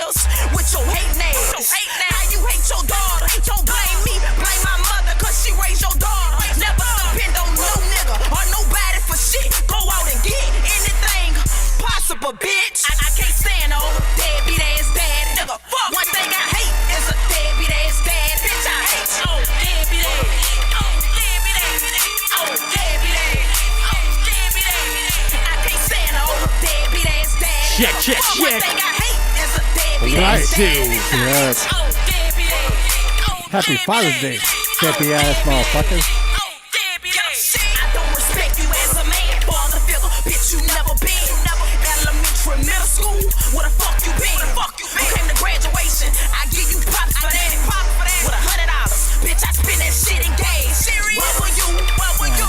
haters with your hating ass. How you hate your daughter? Don't blame me, blame my mother, cause she raised your daughter. Never depend on no nigga or nobody for shit. Go out and get anything possible, bitch. I can't stand no deadbeat ass dad. Nigga, fuck. One thing I hate is a deadbeat ass dad. Bitch, I hate you. Oh, deadbeat ass. Oh, deadbeat ass. Oh, deadbeat ass. Oh, deadbeat ass. I can't stand no deadbeat ass dad. Check. One thing I hate is a deadbeat ass dad. Yes. Oh, deadbeat ass. Happy Father's Day, deadbeat ass motherfuckers. I don't respect you as a man, father figure, bitch, you never been. Elementary, middle school, where the fuck you been? You came to graduation, I give you props for that. With $100, bitch, I spend that shit in gas. Where were you?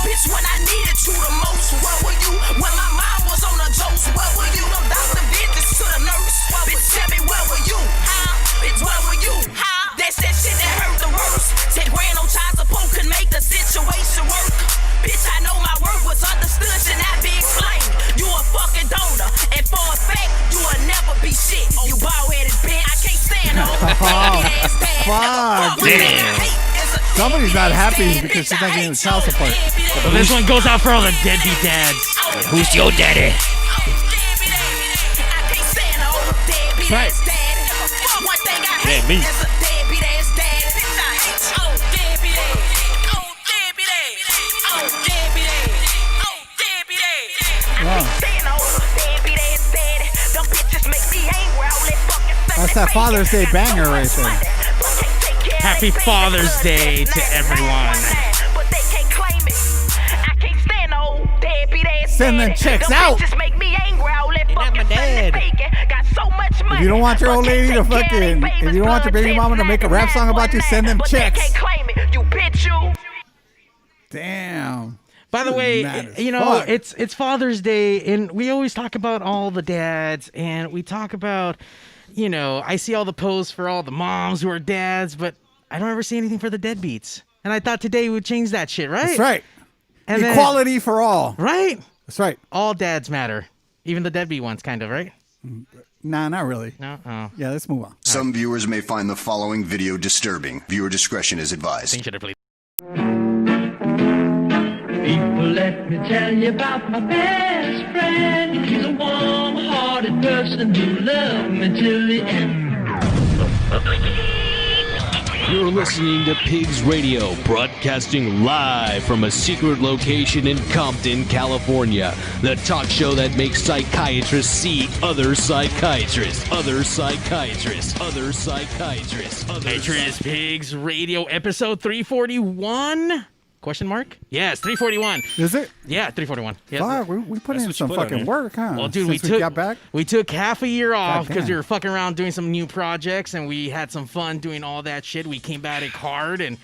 Bitch, when I needed you the most, where were you? When my mom was on the jokes, where were you? No doctor visits to the nurse, bitch, tell me where were you? Bitch, where were you? That's that shit that hurt the worst. 10 grand on child support could make the situation work. Bitch, I know my work was understood, should not be explained. You a fucking donor, and for a fact, you will never be shit. You bald-headed bitch, I can't stand no ass dad. Fuck, damn. Somebody's not happy because she's not getting the child support. Well, this one goes out for all the deadbeat dads. Who's your daddy? Right. Yeah, me. That's that Father's Day banger right there. Happy Father's Day to everyone. Send them checks out. Not my dad. If you don't want your old lady to fucking, if you don't want your baby mama to make a rap song about you, send them checks. Damn. By the way, you know, fuck. it's Father's Day, and we always talk about all the dads, and we talk about, you know, I see all the posts for all the moms who are dads, but I don't ever see anything for the deadbeats. And I thought today we would change that shit, right? That's right. And Equality for all. Right? That's right. All dads matter. Even the deadbeat ones, kind of, right? Nah, not really. No? Oh. Yeah, let's move on. Some viewers may find the following video disturbing. Viewer discretion is advised. Think should have played. People, let me tell you about my best friend. He's a warm-hearted person who loved me till the end. You're listening to Pigs Radio, broadcasting live from a secret location in Compton, California. The talk show that makes psychiatrists see other psychiatrists, other psychiatrists, other psychiatrists, other Patriots Pigs Radio, episode 341? Question mark? Yes, 341. Is it? Yeah, 341. Yes. Fuck, we put in some fucking work, huh? Well, dude, Since we got back. We took half a year off because damn. we were fucking around doing some new projects, and we had some fun doing all that shit. We came back hard, and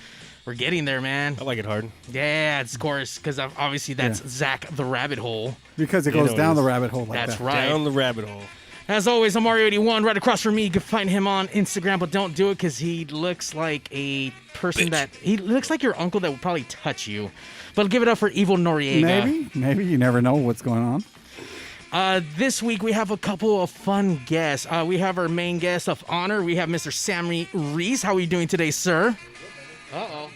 we're getting there, man. I like it hard. Yeah, of course, because obviously that's Zack the Rabbit Hole. Because it goes down the rabbit hole like That's that. right. Down the rabbit hole. As always, I'm Mario81, right across from me. You can find him on Instagram, but don't do it because he looks like a person he looks like your uncle that would probably touch you. But give it up for evil Noriega. Maybe. You never know what's going on. This week we have a couple of fun guests. We have our main guest of honor. We have Mr. Sammy Ruiz. How are you doing today, sir? Uh-oh.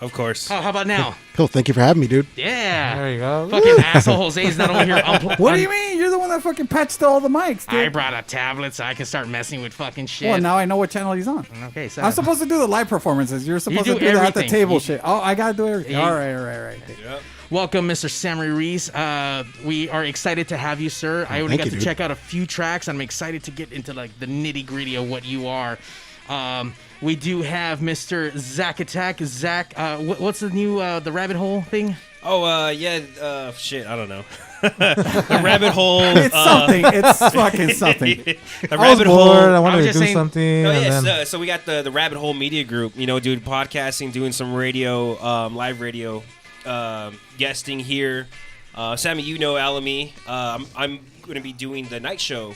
Of course. Oh, how about now? Cool, thank you for having me, dude. Yeah. There you go. Fucking asshole Jose's not over here. What do you mean? You're the one that fucking patched all the mics, dude. I brought a tablet so I can start messing with fucking shit. Well, now I know what channel he's on. Okay, so I'm supposed to do the live performances. You're supposed You to do do the at the everything. table shit. Oh, I gotta do everything. All right. Yep. Welcome, Mr. Sammy Ruiz. We are excited to have you, sir. I only got to check out a few tracks. I'm excited to get into like the nitty gritty of what you are. We do have Mr. Zack Attack. Zack, what's the new the rabbit hole thing? Oh, yeah, shit, I don't know. The rabbit hole. It's something. It's fucking something. The rabbit hole. I wanted to do something. No, and yes, so we got the Rabbit Hole Media Group, you know, doing podcasting, doing some radio, live radio, guesting here. Sammy, you know Alamy. I'm going to be doing the night show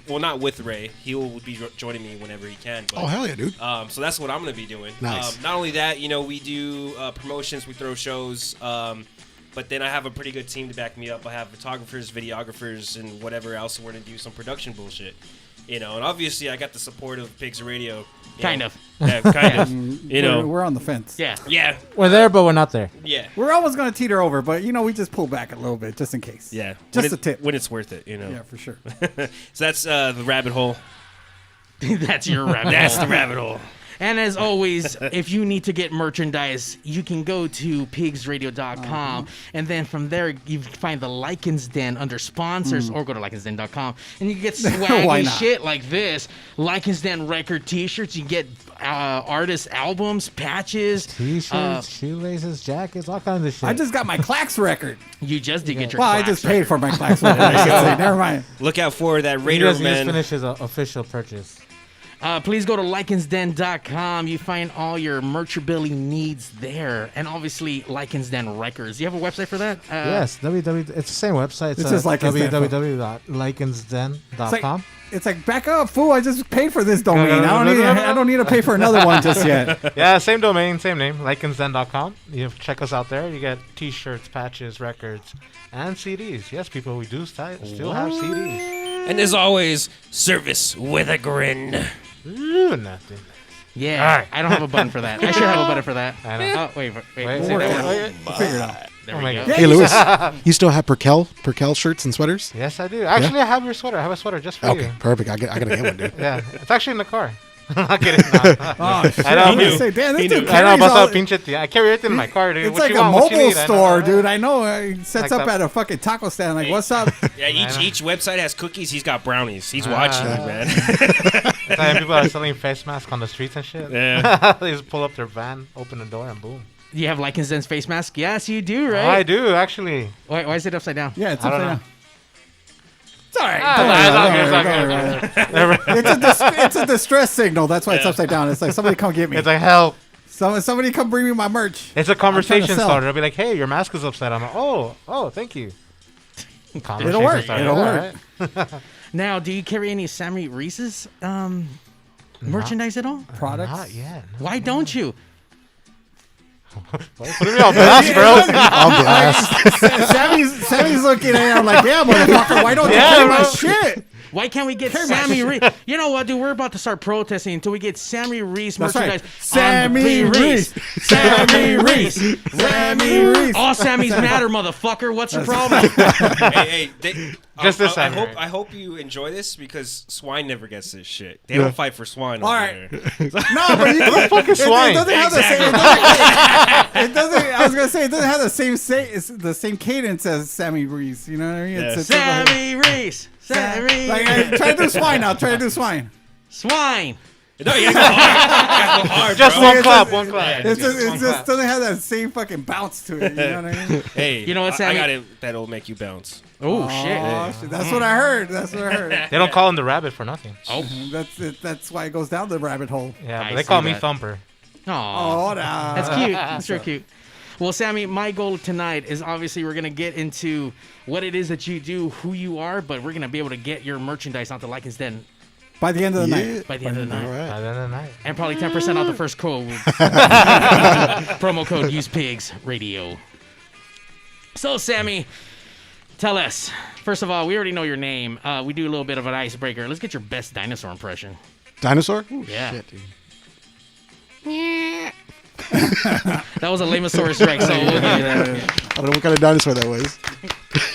not with Ray. He will be joining me whenever he can. But, oh, hell yeah, dude. So that's what I'm going to be doing. Nice. Not only that, you know, we do promotions, we throw shows, but then I have a pretty good team to back me up. I have photographers, videographers, and whatever else. We're going to do some production bullshit. And obviously I got the support of Pigs Radio. Kind of. Yeah, kind of. We're on the fence. Yeah. Yeah. We're there, but we're not there. Yeah. We're almost going to teeter over, but, we just pull back a little bit just in case. Yeah. Just a tip. When it's worth it, Yeah, for sure. So that's the rabbit hole. That's your rabbit hole. That's the rabbit hole. And as always, if you need to get merchandise, you can go to PigzRadio.com. And then from there, you find the Lycan's Den under sponsors or go to Lycan'sDen.com. And you get swaggy shit like this. Lycan's Den record t-shirts. You get artist albums, patches. T-shirts, shoelaces, jackets, all kinds of shit. I just got my Clax record. You just did get your Well, I just paid for my Clax record. I should say. Never mind. Look out for that He Raider just Man. finished his official purchase. Please go to Lycan'sDen.com. You find all your merchability needs there. And obviously, Lycan's Den Records. Do you have a website for that? Yes, it's the same website. It's just Lycan's Den. www.lycansden.com. It's like, back up, fool. I just paid for this domain. I don't need to pay for another one just yet. Yeah, same domain, same name, lycansden.com. You check us out there. You get t-shirts, patches, records, and CDs. Yes, people, we do still have CDs. And as always, service with a grin. Ooh, nothing. Yeah, Right. I don't have a button for that. I should have a button for that. I know. Oh, wait. Wait, Say that. wait. Figure it out. There Oh we my go. God. Yeah, Hey, Lewis, you still have Perkel shirts and sweaters? Yes, I do. Actually, I have your sweater. I have a sweater just for Okay, you. perfect. I gotta get one, dude. Yeah, it's actually in the car. I'm kidding. No. Oh, shit. I know. I was gonna say, damn, this dude I know, carries basta all- pinche tía. I carry everything in my car, dude. It's What like you a want, what you mobile need, I know, store, right? dude. I know. He sets Like up that. at a fucking taco stand. Like, what's up? Yeah, each website has cookies. He's got brownies. He's Ah. watching, man. Like people are selling face masks on the streets and shit. Yeah. They just pull up their van, open the door, and boom. You have Lycan's Den's face mask? Yes, you do, I right? do, actually. Why is it upside down? Yeah, it's I don't upside know. down. It's all right. It's all good. It's a distress signal. That's why it's upside down. It's like, somebody come get me. It's like, help. Somebody come bring me my merch. It's a conversation sell. starter. I'll be like, hey, your mask is upside down. I'm like, oh, thank you. It'll work. Starter. It'll All work. right. Now, do you carry any Sammy Ruiz's merchandise at all? Products. Not yet. No. Why don't you? Put me on blast, bro. I'll blast. Sammy's looking at it. I'm like, yeah, motherfucker. Why don't you Yeah, carry my bro. shit? Why can't we get Carry my Sammy Ruiz? You know what, dude? We're about to start protesting until we get Sammy Ruiz That's merchandise. right. Sammy on Ruiz. Sammy Ruiz. Sammy Ruiz. All Sammys matter, motherfucker. What's your problem? hey, Just this time, right? I hope you enjoy this because swine never gets this shit. They don't fight for swine. All over right. there. No, but you fucking swine. It doesn't have the same. It doesn't. I was gonna say it doesn't have the same cadence as Sammy Ruiz. You know what I mean? It's Sammy Ruiz. Sammy like, try to do swine now. Try to do swine. Swine. No, you gotta go hard. You gotta go hard, Just bro. one clap. It just doesn't have that same fucking bounce to it. You know what I mean? Hey, You know what, I Sammy? got it. That'll make you bounce. Oh, shit. Oh, shit. That's what I heard. That's what I heard. They don't call him the rabbit for nothing. Oh. That's it. That's why it goes down the rabbit hole. Yeah, I but they see call me that. Thumper. Aw. Oh, nah. That's cute. That's real cute. Well, Sammy, my goal tonight is obviously we're going to get into what it is that you do, who you are, but we're going to be able to get your merchandise onto Lycan's Den By the end of the night. by the end of the night. All right. By the end of the night. And probably 10% off the first code. Promo code Use Pigs Radio. So, Sammy, tell us. First of all, we already know your name. We do a little bit of an icebreaker. Let's get your best dinosaur impression. Dinosaur? Yeah. Shit, dude. That was a Lamosaurus Rex, so we'll give you that. I don't know what kind of dinosaur that was.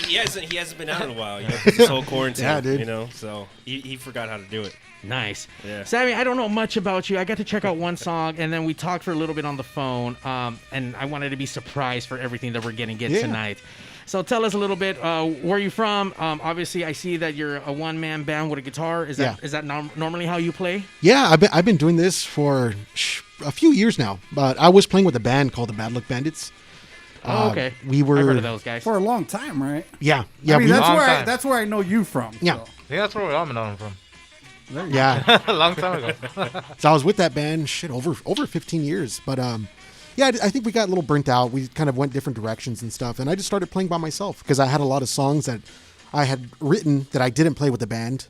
He hasn't been out in a while. You know, 'cause this whole quarantine. Yeah, dude. You know, so he forgot how to do it. Nice. Yeah. Sammy, I don't know much about you. I got to check out one song, and then we talked for a little bit on the phone, and I wanted to be surprised for everything that we're going to get tonight. So tell us a little bit, where are you from? Obviously, I see that you're a one-man band with a guitar. Is that normally how you play? Yeah, I've been doing this for a few years now, but I was playing with a band called the Bad Luck Bandits. Oh, okay. We were I've heard of those guys. For a long time, right? Yeah. I mean, we- that's where I know you from. Yeah. I think that's where we all know him from. yeah. A long time ago. So I was with that band, over 15 years. But yeah, I think we got a little burnt out. We kind of went different directions and stuff. And I just started playing by myself because I had a lot of songs that I had written that I didn't play with the band.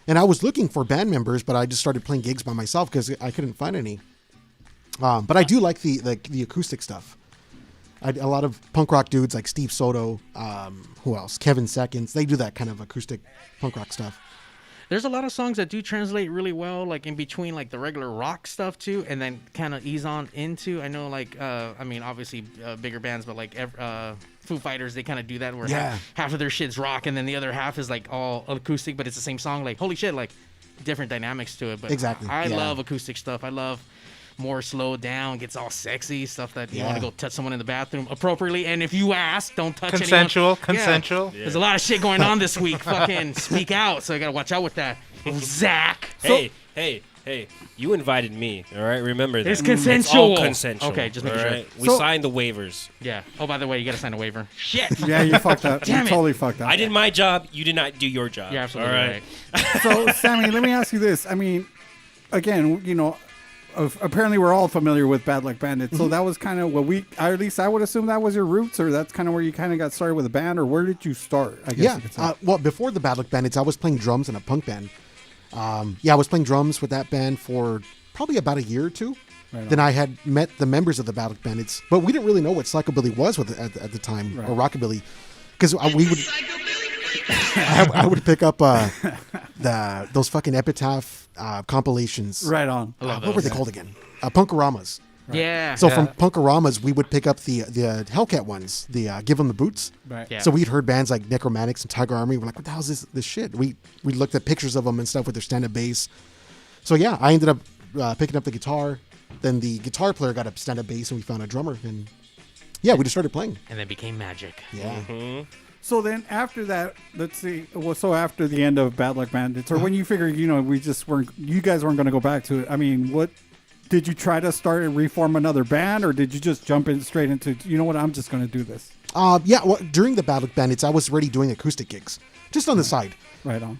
And I was looking for band members, but I just started playing gigs by myself because I couldn't find any. But I do like the acoustic stuff. A lot of punk rock dudes like Steve Soto, who else? Kevin Seconds. They do that kind of acoustic punk rock stuff. There's a lot of songs that do translate really well, like in between like the regular rock stuff too, and then kind of ease on into. I know like I mean obviously bigger bands, but like Foo Fighters, they kind of do that where half of their shit's rock and then the other half is like all acoustic, but it's the same song. Like holy shit, like different dynamics to it. But exactly, I love acoustic stuff. I love more slowed down, gets all sexy stuff that you want to go touch someone in the bathroom appropriately. And if you ask, don't touch anyone. Consensual. There's a lot of shit going on this week. Fucking speak out. So I gotta watch out with that. Zack. Hey. You invited me, all right? Remember that. It's consensual. It's all consensual. Okay, just making sure. We signed the waivers. Yeah. Oh, by the way, you gotta sign a waiver. Shit. Yeah, you fucked up. Damn you it. totally fucked up. I did my job. You did not do your job. You're absolutely right. So, Sammy, let me ask you this. I mean, again, you know, apparently we're all familiar with Bad Luck Bandits, so that was kind of what or at least I would assume that was your roots, or that's kind of where you kind of got started with a band, or where did you start? I guess you could say. Well, before the Bad Luck Bandits, I was playing drums in a punk band. I was playing drums with that band for probably about a year or two. Right. Then I had met the members of the Bad Luck Bandits, but we didn't really know what psychobilly was at the time, or rockabilly, because we would. I would pick up those fucking Epitaph compilations. Right on. What were they called again? Punkaramas. Right. Yeah. So from Punkaramas, we would pick up the Hellcat ones, the Give 'Em the Boots. Right. Yeah. So we'd heard bands like Necromantics and Tiger Army. We're like, what the hell is this shit? We looked at pictures of them and stuff with their stand-up bass. So yeah, I ended up picking up the guitar. Then the guitar player got a stand-up bass, and we found a drummer, and yeah, we just started playing. And then became magic. Yeah. Mm-hmm. So then after that, let's see. Well, so after the end of Bad Luck Bandits, or when you figured, you know, you guys weren't going to go back to it. I mean, what did you try to start and reform another band, or did you just jump in straight into, you know what, I'm just going to do this? Yeah. Well, during the Bad Luck Bandits, I was already doing acoustic gigs, just on the side. Right on.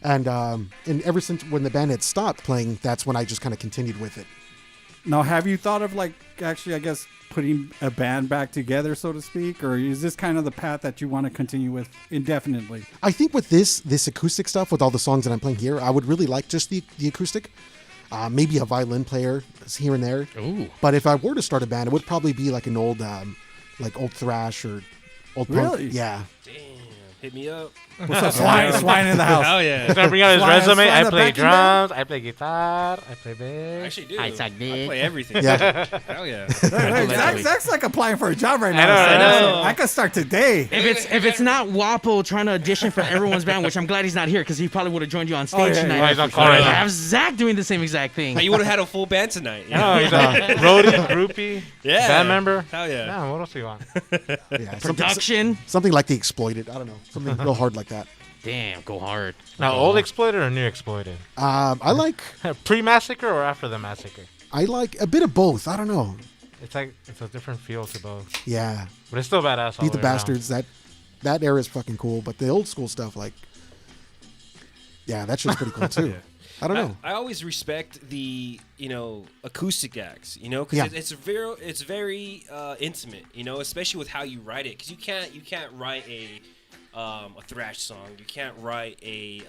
And ever since when the band had stopped playing, that's when I just kind of continued with it. Now, have you thought of actually, I guess, putting a band back together, so to speak, or is this kind of the path that you want to continue with indefinitely? I think with this acoustic stuff, with all the songs that I'm playing here, I would really like just the acoustic. Maybe a violin player here and there. Ooh. But if I were to start a band, it would probably be like an old thrash or old punk. Really? Yeah. Damn. Hit me up. What's up, swine in the house? Hell yeah. He's bring out his resume. I play backing drums. I play guitar. I play bass. I actually do. I suck dick. I play everything. Yeah. Hell yeah. Zach's like applying for a job right now. I know. I could start today. If it's not Wapo trying to audition for everyone's band, which I'm glad he's not here because he probably would have joined you on stage tonight. Yeah, he's on call right now. Have Zack doing the same exact thing. Hey, you would have had a full band tonight. You No, know? he's a roadie, groupie, Yeah. band member. Hell yeah. Yeah, what else do you want? Yeah. Production. Something like The Exploited. I don't know. Something real hard like that. Damn, go hard. Now, old Exploited or new Exploited? I like Pre-massacre or after the massacre? a bit of both. I don't know. It's a different feel to both, Yeah. but it's still badass. all Beat the way around. Bastards. That era is fucking cool. But the old school stuff, that shit's pretty cool too. I don't know. I always respect the acoustic acts, because it's very intimate, especially with how you write it, because you can't write a thrash song, you can't write a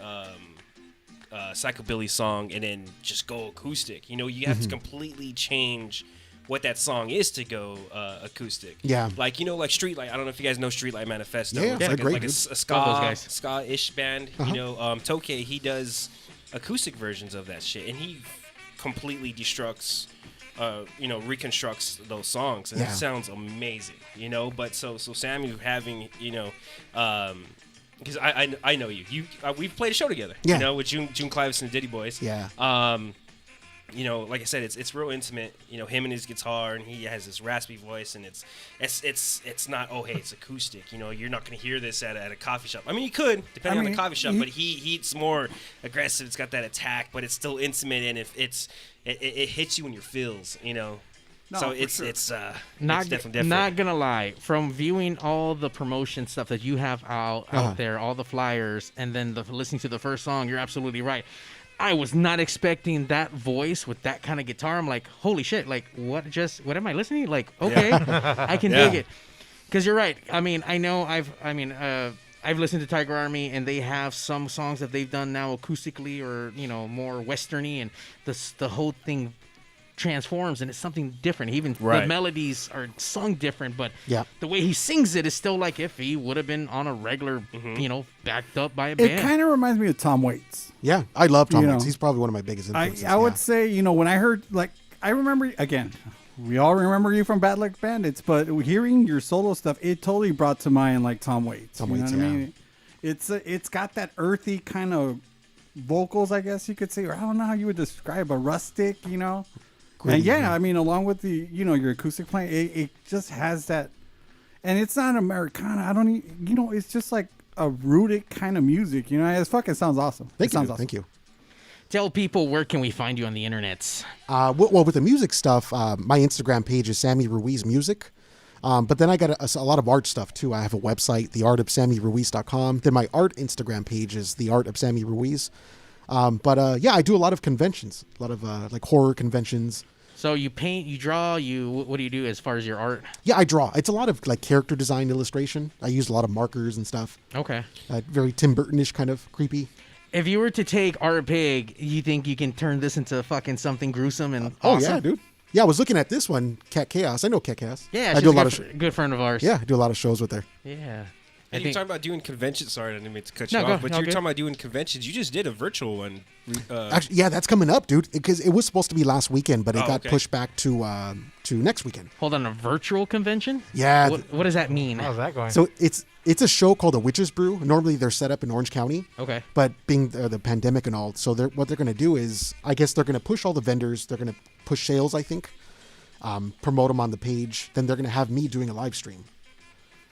psychobilly song and then just go acoustic. You have to completely change what that song is to go acoustic. Yeah. Like Streetlight. I don't know if you guys know Streetlight Manifesto. Yeah, It's they're like great, a dude. ska-ish band. Tokay, he does acoustic versions of that shit, and he completely reconstructs those songs, and it sounds amazing. But so Sammy having because I know you we've played a show together. With June Clivis and the Diddy Boys. Yeah. Like I said, it's real intimate. Him and his guitar, and he has this raspy voice, and it's not it's acoustic. You're not gonna hear this at a coffee shop. I mean, you could depending on the coffee shop, but he's more aggressive. It's got that attack, but it's still intimate, and if it hits you in your feels. No, So it's definitely different. Not gonna lie, from viewing all the promotion stuff that you have out there, all the flyers, and then listening to the first song, you're absolutely right. I was not expecting that voice with that kind of guitar. I'm like, holy shit! Like, what am I listening? Like, okay, I can dig it. Because you're right. I mean, I know I've listened to Tiger Army, and they have some songs that they've done now acoustically or more westerny, and the whole thing transforms and it's something different. Even Right. the melodies are sung different, but Yeah. the way he sings it is still like if he would have been on a regular, backed up by a band. It kind of reminds me of Tom Waits. Yeah, I love Tom You Waits. know. He's probably one of my biggest influences. I would say, when I heard, I remember, again, we all remember you from Bad Luck Bandits, but hearing your solo stuff, it totally brought to mind like Tom Waits. Tom you know Waits, what I yeah. mean? It's got that earthy kind of vocals, I guess you could say, or I don't know how you would describe, a rustic, And yeah, I mean, along with the, your acoustic playing, it just has that, and it's not Americana. I don't, it's just like a rooted kind of music, It fucking sounds awesome. Thank you. Awesome. Thank you. Tell people, where can we find you on the internets? Well, with the music stuff, my Instagram page is Sammy Ruiz Music. But then I got a lot of art stuff too. I have a website, theartofsammyruiz.com. Then my art Instagram page is The Art of Sammy Ruiz. Yeah, I do a lot of conventions, a lot of like horror conventions. So you paint, you draw, what do you do as far as your art? Yeah, I draw. It's a lot of like character design illustration. I use a lot of markers and stuff. Okay. Very Tim Burton-ish kind of creepy. If you were to take Art Pig, you think you can turn this into fucking something gruesome and Oh awesome? yeah, dude. Yeah, I was looking at this one, Cat Chaos. I know Cat Chaos. Yeah, I she's do a a lot good, of good friend of ours. Yeah, I do a lot of shows with her. Yeah. And you're talking about doing conventions. Sorry, I didn't mean to cut you No, off, go- but no, you're good. talking about doing conventions. You just did a virtual one. Actually, yeah, that's coming up, dude. Because it was supposed to be last weekend, but it got okay. pushed back to next weekend. Hold on, a virtual convention? Yeah. What does that mean? How's that going? So it's a show called A Witch's Brew. Normally they're set up in Orange County. Okay. But being the pandemic and all, so what they're going to do is, I guess they're going to push all the vendors. They're going to push sales, I think. Promote them on the page. Then they're going to have me doing a live stream.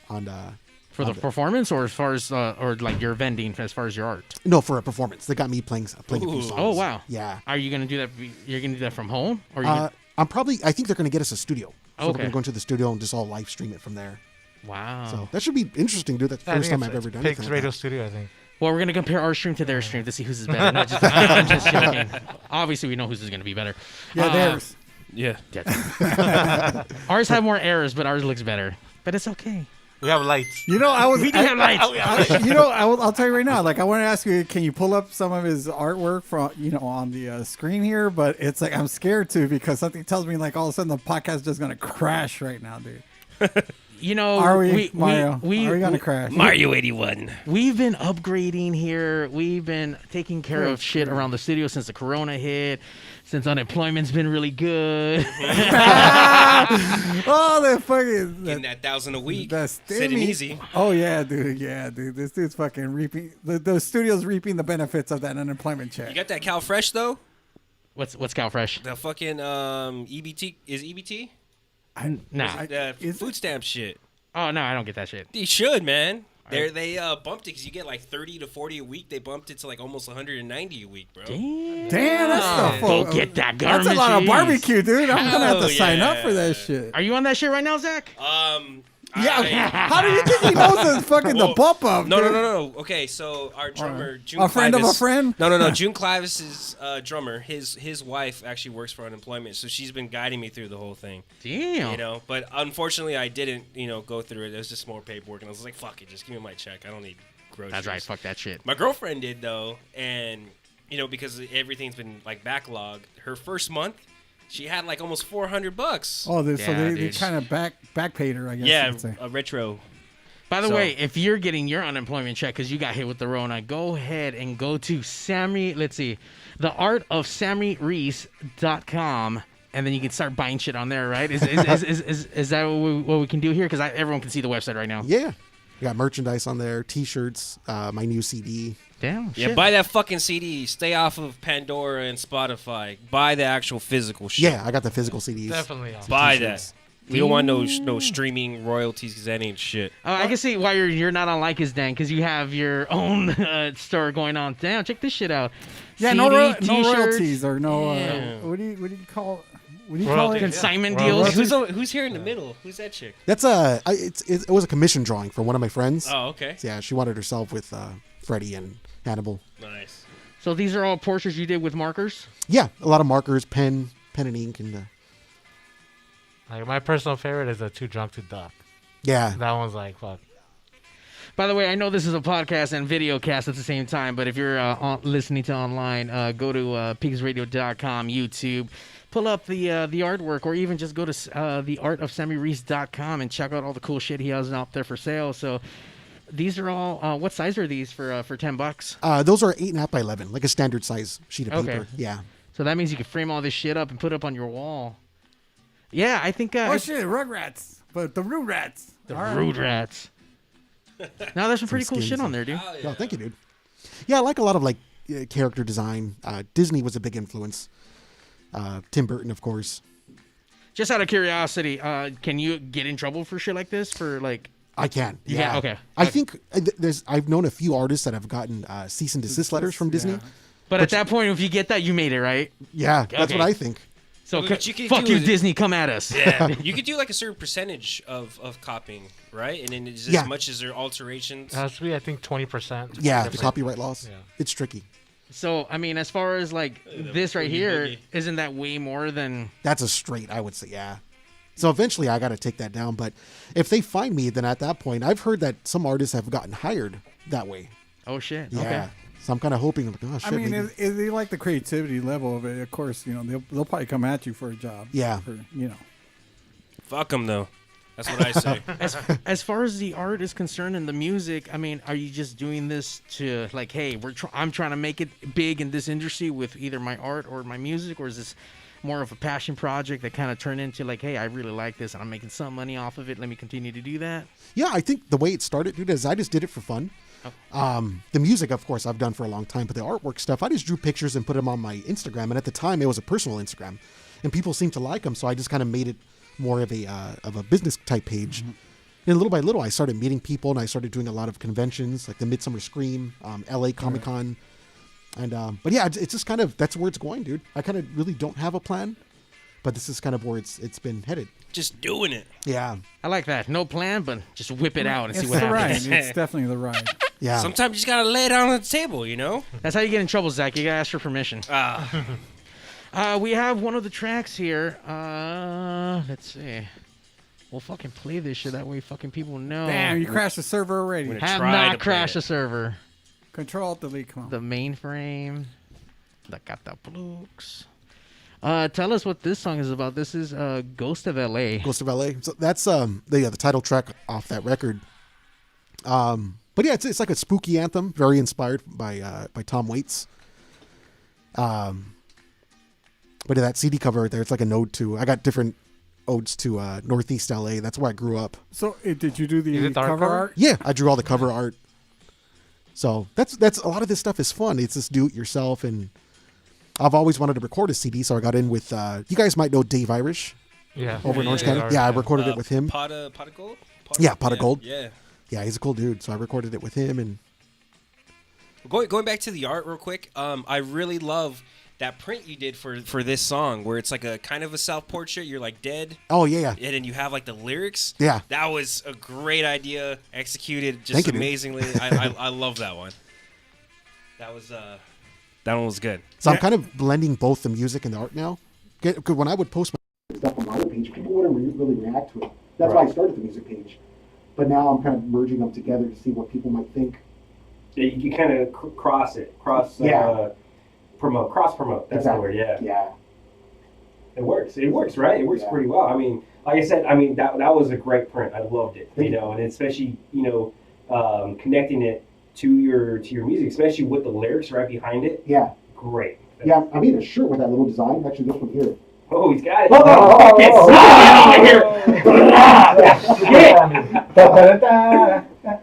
For the performance, or as far as or like your vending as far as your art? No, for a performance. They got me playing a few songs. Oh wow. Yeah. Are you gonna do that? You're gonna do that from home, or are you I think they're going to get us a studio. So we're Okay. going to go into the studio and just all live stream it from there. Wow. So that should be interesting, dude. That's the I first think time I've ever done Pigs anything Radio like that. Studio, I think. Well, we're gonna compare our stream to their stream to see whose is better. Not just, I'm just joking. Obviously, we know whose is gonna be better. Yeah, theirs. Yeah. Ours have more errors, but ours looks better. But it's okay. We have lights. We do have lights. I'll tell you right now. Like, I want to ask you, can you pull up some of his artwork from, on the screen here? But it's like I'm scared to, because something tells me like all of a sudden the podcast is just gonna crash right now, dude. Are we, Mario? Are we gonna crash? Mario 81. We've been upgrading here. We've been taking care of shit around the studio since the corona hit, since unemployment's been really good. Oh, the fucking Getting that $1,000 a week. that's Sitting easy. Oh yeah, dude. Yeah, dude. This dude's fucking reaping. The studio's reaping the benefits of that unemployment check. You got that Cal Fresh though? What's CalFresh? The fucking EBT is EBT? Nah. Food stamp shit. Oh no, I don't get that shit. You should, man. They bumped it because you get like 30 to 40 a week. They bumped it to like almost 190 a week, bro. Damn, that's the Go get that That's garbage. a lot of barbecue, dude. I'm gonna have to Hell sign up yeah. for that shit. Are you on that shit right now, Zach? Yeah. How do you think he knows the fucking the bump up? No. dude? Okay, so our drummer, June A friend of a Clivis- friend? No. June Clivis's drummer, his wife actually works for unemployment, so she's been guiding me through the whole thing. Damn. But unfortunately, I didn't, go through it. It was just more paperwork, and I was like, fuck it, just give me my check. I don't need groceries. That's right. Fuck that shit. My girlfriend did though, and because everything's been like backlogged, her first month, she had like almost $400. Oh, so they dude. kind of back paid her, I guess. Yeah, you could say. a retro. By the So- way, if you're getting your unemployment check because you got hit with the Rona, go ahead and go to theartofsammyruiz.com, and then you can start buying shit on there, right? Is that what we can do here? Because everyone can see the website right now. Yeah. We got merchandise on there, T-shirts, my new CD. Damn. Yeah, buy that fucking CD. Stay off of Pandora and Spotify. Buy the actual physical shit. Yeah, I got the physical CDs. Definitely. Buy that. We don't want no streaming royalties because that ain't shit. Oh, I can see why you're not on Like Is Dan, because you have your own store going on. Damn, check this shit out. Yeah, CD, no t-shirts. royalties or no. Yeah. What do you call? What do you call Royalties, it? Consignment Yeah. deals. Who's here in the middle? Who's that chick? That's it was a commission drawing for one of my friends. Oh, okay. Yeah, she wanted herself with Freddie and Hannibal. Nice. So these are all portraits you did with markers? Yeah, a lot of markers, pen and ink, and Like my personal favorite is a Too Drunk to Duck. yeah. That one's like fuck. By the way, I know this is a podcast and video cast at the same time, but if you're listening to online, go to PigzRadio.com, YouTube, pull up the artwork, or even just go to theartofsammyruiz.com and check out all the cool shit he has out there for sale. So these are all, what size are these for $10? Those are 8.5 by 11, like a standard size sheet of paper. Yeah. So that means you can frame all this shit up and put it up on your wall. Yeah, I think... oh, shit, Rugrats. But the Rugrats. The Rugrats. Now there's some pretty cool shit on there, dude. Oh, thank you, dude. Yeah, I like a lot of like character design. Disney was a big influence. Tim Burton, of course. Just out of curiosity, can you get in trouble for shit like this? For like... I can. Yeah. Okay. I think I've known a few artists that have gotten cease and desist letters from Disney. Yeah. But at that point, if you get that, you made it, right? Yeah, that's what I think. So fuck you, Disney, come at us. Yeah, you could do like a certain percentage of copying, right? And then it's as much as their alterations. It has to be, I think, 20%. Yeah, the copyright laws. Yeah. It's tricky. So, I mean, as far as like this right here, isn't that way more than... That's a straight, I would say, yeah. So eventually I got to take that down. But if they find me, then at that point, I've heard that some artists have gotten hired that way. Oh, shit. Yeah. Okay. So I'm kind of hoping, like, oh, shit. I mean, if they like the creativity level of it, of course, you know, they'll probably come at you for a job. Yeah. You know. Fuck them, though. That's what I say. As far as the art is concerned and the music, I mean, are you just doing this to, like, hey, I'm trying to make it big in this industry with either my art or my music, or is this more of a passion project that kind of turned into, like, hey, I really like this and I'm making some money off of it. Let me continue to do that? Yeah, I think the way it started, dude, is I just did it for fun. The music, of course, I've done for a long time, but the artwork stuff, I just drew pictures and put them on my Instagram. And at the time, it was a personal Instagram, and people seemed to like them, so I just kind of made it more of a business type page. Mm-hmm. And little by little, I started meeting people, and I started doing a lot of conventions, like the Midsummer Scream, LA Comic Con, and but yeah, it's just kind of that's where it's going, dude. I kind of really don't have a plan, but this is kind of where it's been headed. Just doing it. Yeah, I like that. No plan, but just whip it out and see what happens. It's definitely the ride. Yeah. Sometimes you just gotta lay it out on the table, you know. That's how you get in trouble, Zack. You gotta ask for permission. We have one of the tracks here. Let's see. We'll fucking play this shit. That way fucking people know. Damn, you crashed the server already. Have not crashed the server. Control-Alt-Delete, come on. The mainframe. The Cataplux. Tell us what this song is about. This is Ghost of LA. Ghost of LA. So that's the title track off that record. But yeah, it's like a spooky anthem, very inspired by Tom Waits. But that CD cover right there, it's like an ode to. I got different odes to Northeast LA. That's where I grew up. So did you do the cover art? Yeah, I drew all the cover art. So that's a lot of this stuff is fun. It's just do it yourself, and I've always wanted to record a CD, so I got in with. You guys might know Dave Irish. Yeah. Over in Orange County. Yeah, I recorded it with him. Pot of Gold. Pot of Gold. Yeah. Yeah, he's a cool dude. So I recorded it with him, and going back to the art real quick. I really love that print you did for this song, where it's like a kind of a self-portrait. You're like dead. Oh yeah. And then you have like the lyrics. Yeah. That was a great idea, executed just Thank you, amazingly. I love that one. That one was good. So I'm kind of blending both the music and the art now. Because when I would post my stuff on my page, people wouldn't really react to it. That's why I started the music page. But now I'm kind of merging them together to see what people might think. Yeah, you kind of cross promote. That's the word. Yeah. It works, right? It works pretty well. I mean, like I said, that was a great print. I loved it. You know, and especially connecting it to your music, especially with the lyrics right behind it. Yeah. Great. Yeah, I made a shirt with that little design. Actually, this one here. Oh, he's got it.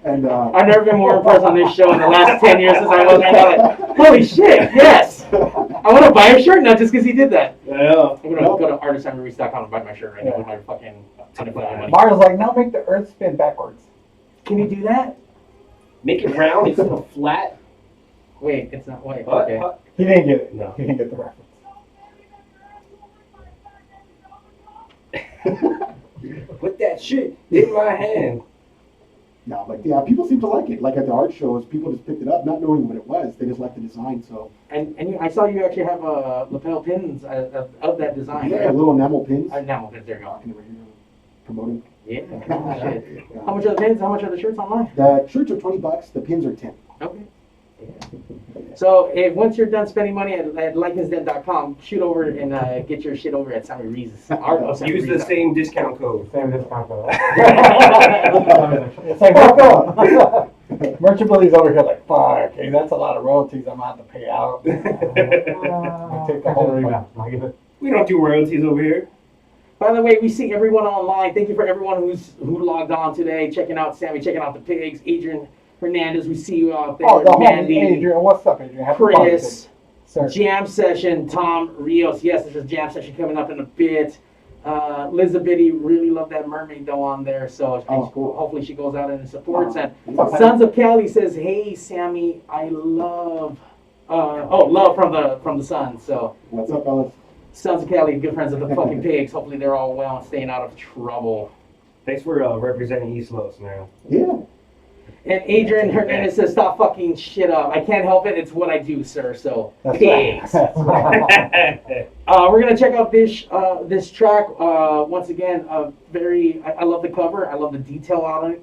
And I've never been more impressed on this show in the last 10 years since I was there. Like, holy shit, yes! I want to buy a shirt now just because he did that. Yeah. I'm going to go to artistsammyruiz.com and buy my shirt right now with my fucking ton of money. Mario's like, now make the earth spin backwards. Can you do that? Make it round instead of flat? Wait, it's not white. Okay. He didn't get it. No, he didn't get the reference. Put that shit in my hand. No, but yeah, people seem to like it. Like at the art shows, people just picked it up, not knowing what it was. They just liked the design. So. And I saw you actually have lapel pins of that design. Yeah, right? Little enamel pins. Enamel pins. There you go. Promoting. Yeah. Shit. How much are the pins? How much are the shirts online? The shirts are $20. The pins are 10. Okay. So once you're done spending money at likeandzen.com, shoot over and get your shit over at Sammy Ruiz's. Use the same discount code. Same discount code. It's like, Merchability's over here like, fuck, okay, that's a lot of royalties I'm going to have to pay out. Take the whole rebound. We don't do royalties over here. By the way, we see everyone online. Thank you for everyone who logged on today, checking out Sammy, checking out the pigs, Adrian Hernandez, we see you out there. Oh, the Mandy, homie Adrian, what's up, Adrian? Happy Chris, Sir. Jam Session, Tom Rios. Yes, there's a Jam Session coming up in a bit. Elizabeth, really love that mermaid though on there, so cool. hopefully she goes out and supports. And Sons of Cali says, "Hey Sammy, I love." Love from the Sun. So what's up, fellas? Sons of Cali, good friends of the fucking pigs. Hopefully they're all well and staying out of trouble. Thanks for representing East Los, man. Yeah. And Adrian Hernandez says, "Stop fucking shit up. I can't help it. It's what I do, sir." So, That's pigs. right. We're gonna check out this track once again. I love the cover. I love the detail on it.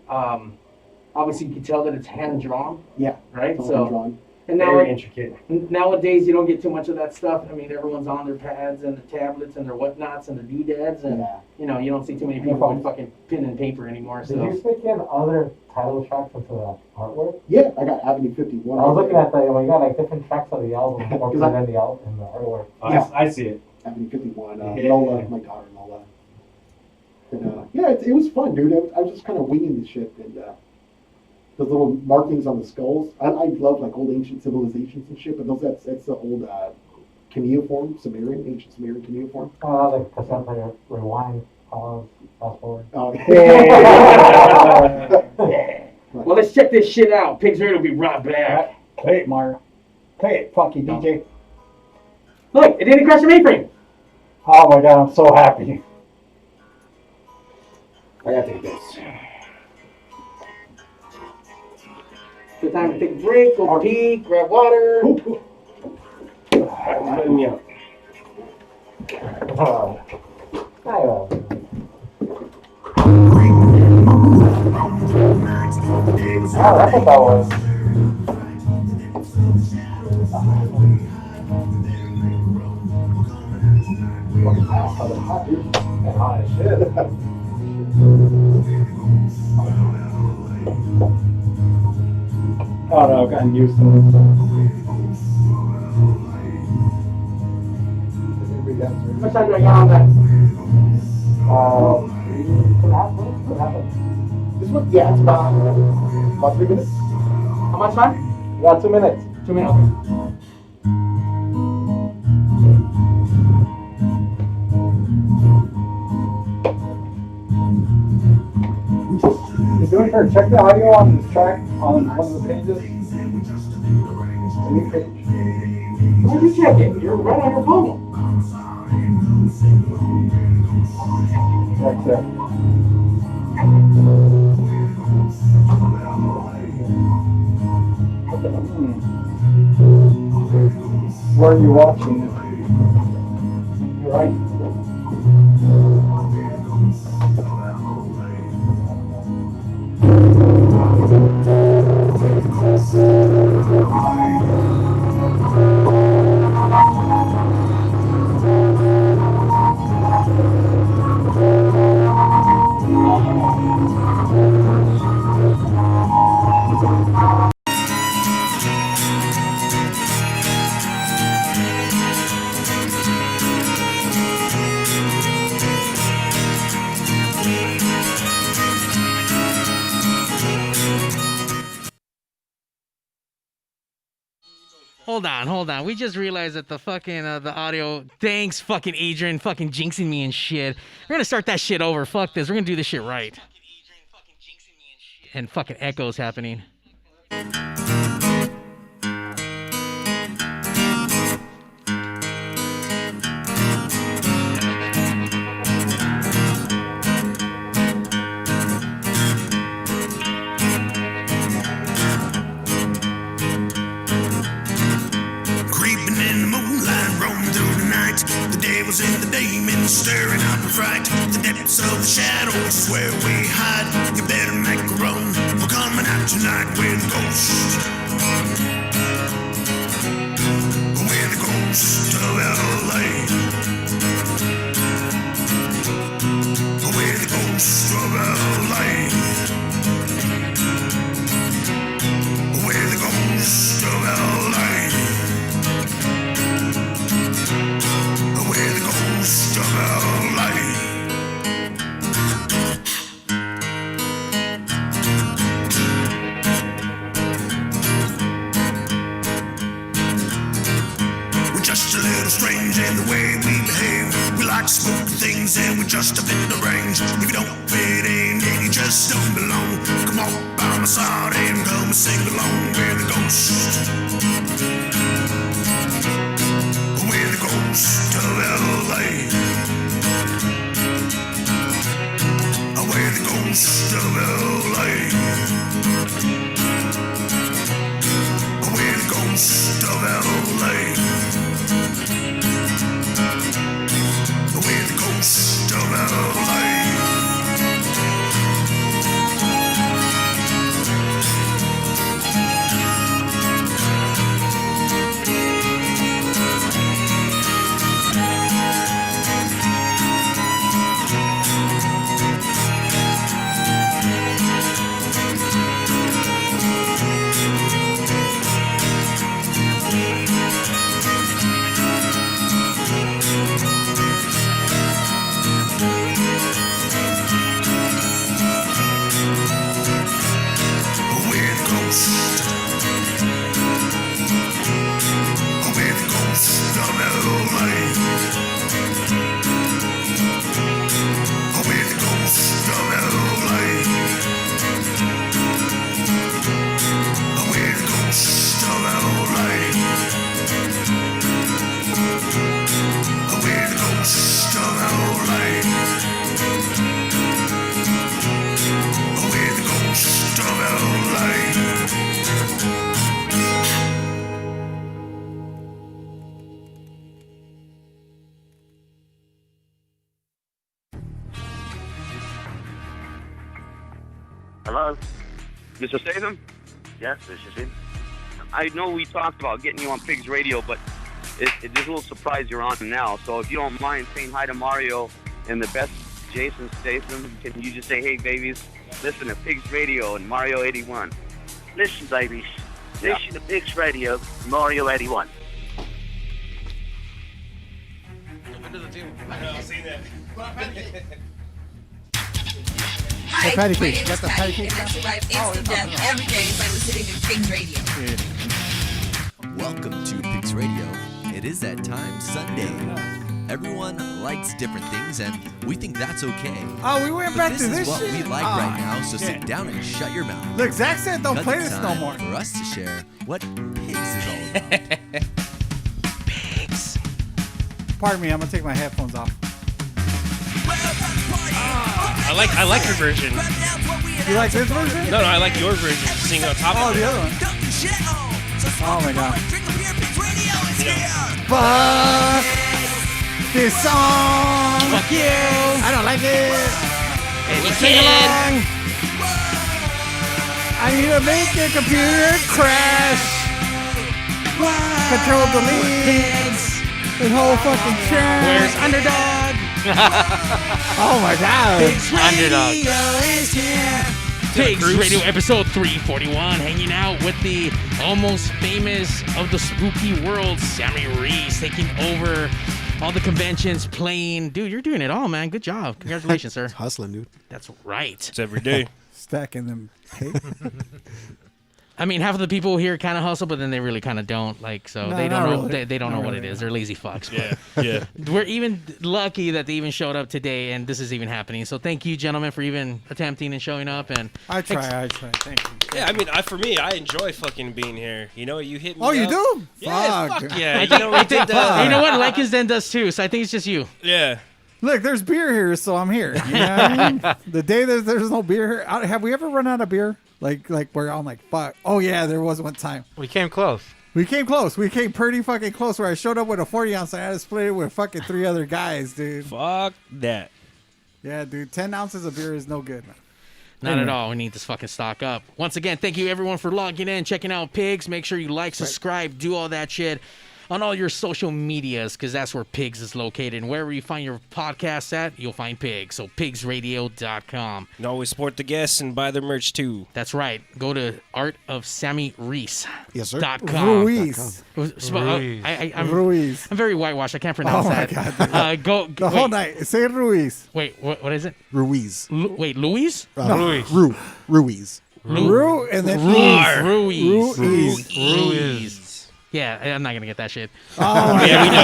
Obviously, you can tell that it's hand drawn. Yeah. Right. It's all So, hand-drawn. and now Very intricate. nowadays you don't get too much of that stuff. I mean, everyone's on their pads and their tablets and their whatnots and their doodads, and you know, you don't see too many people with fucking pen and paper anymore. So. Did you stick in other title tracks into the artwork? Yeah, I got Avenue 51. I was looking at you got like different tracks of the album more than the album and the artwork. I see it. Avenue 51. Lola, my daughter Lola. And, it was fun, dude. I was just kind of winging the shit, and those little markings on the skulls. I love like old ancient civilizations and shit, but that's the old cuneiform, ancient Sumerian cuneiform. Like cassette player, rewind, pause, fast forward. Oh, Well, let's check this shit out. PigzRadio will be right back. Play it, Mario. Play it, fucking DJ. Look, it didn't crash the mainframe. Oh my god, I'm so happy. I gotta take this. Good time to take a break, go pee, grab water. Let me out. That's what that was. Hot as shit. Oh no, I've gotten used to it. What time do I get on that? 2.5 minutes? This one, yeah, it's about 3 minutes. How much time? You got 2 minutes. 2 minutes. You doing her? Check the audio on this track on one of the pages. Any page. Why'd you check it? You're right on your phone. Right there. Where are you watching it? You're right. Hold on. We just realized that the fucking the audio. Thanks, fucking Adrian, fucking jinxing me and shit. We're gonna start that shit over. Fuck this. We're gonna do this shit right. And fucking echoes happening. In the moonlight, roaming through the night. The devil's in the demons, staring up in fright. The depths of the shadows where we hide. You better make a run. We're coming out tonight with a ghost. We're the ghost of LA. We're the ghost of LA. We're the ghost of LA. We're the ghost of LA. We're just a little strange in the way we behave. We like spooky things and we're just a bit in the range. If you don't fit in, then you just don't belong. Come on by my side and come and sing along. We're the ghost. We're the ghost of LA. We're the ghost of LA. We're the ghost of LA. We're the ghost of LA. Hello? Mr. Statham? Yes, this is him. I know we talked about getting you on Pigs Radio, but it's a little surprise you're on now. So if you don't mind saying hi to Mario and the best Jason Statham, can you just say, hey, babies, listen to Pigs Radio and Mario 81. Listen, babies. Listen to Pigs Radio, Mario 81. The patty cake. Got the patty cake. And I survive instant death every day by listening to Pigs Radio. Welcome to Pigs Radio. It is that time, Sunday. Everyone likes different things, and we think that's okay. Oh, we went back to this this is what shit? we like right now, so sit down and shut your mouth. Look, Zack said don't play this no more. For us to share what Pigs is all about. Pigs. Pardon me, I'm gonna take my headphones off. I like your version. You like this version? No, I like your version. Sing on top of it. The other one. Oh my god. Yeah. Fuck this song. Fuck you. I don't like it. And you sing along. I need to make your computer crash. Control delete. This whole fucking trash. Where's Underdog? Oh my god. Pigs Underdog. Radio is here. Pigs Radio episode 341, hanging out with the almost famous of the spooky world, Sammy Ruiz, taking over all the conventions, playing. Dude, you're doing it all, man. Good job. Congratulations, sir. Hustling, dude. That's right. It's every day. Stacking them. I mean, half of the people here kind of hustle, but then they really kind of don't. Like, so No, they don't not know. really. They don't Not know what really, it is. They're lazy fucks. Yeah, yeah. We're even lucky that they even showed up today, and this is even happening. So thank you, gentlemen, for even attempting and showing up. And I try. Thank you. Yeah, I mean, for me, I enjoy fucking being here. You know, you hit me. Oh, you up. do? Yeah, Fuck. fuck yeah. I You think, know, we did that. you know what? Like his den does too. So I think it's just you. Yeah. Look, there's beer here, so I'm here. You know what I mean? The day there's no beer here, have we ever run out of beer? Like where I'm like, fuck. Oh yeah, there was one time. We came close. We came close. We came pretty fucking close. Where I showed up with a 40 ounce, and I had to split it with fucking 3 other guys, dude. Fuck that. Yeah, dude. 10 ounces of beer is no good, man. Not at all. We need to fucking stock up. Once again, thank you everyone for logging in, checking out Pigs. Make sure you like, subscribe, do all that shit on all your social medias, because that's where Pigs is located. And wherever you find your podcasts at, you'll find Pigs. So PigzRadio.com. And always support the guests and buy their merch too. That's right. Go to artofsammyruiz.com. Yes, sir. Ruiz. I'm very whitewashed. I can't pronounce that. God, the whole night. Say Ruiz. Wait, what is it? Ruiz. Wait, Luis? Ruiz. Ruiz. Ru and then Ruiz. Yeah, I'm not going to get that shit. Oh, yeah, we know.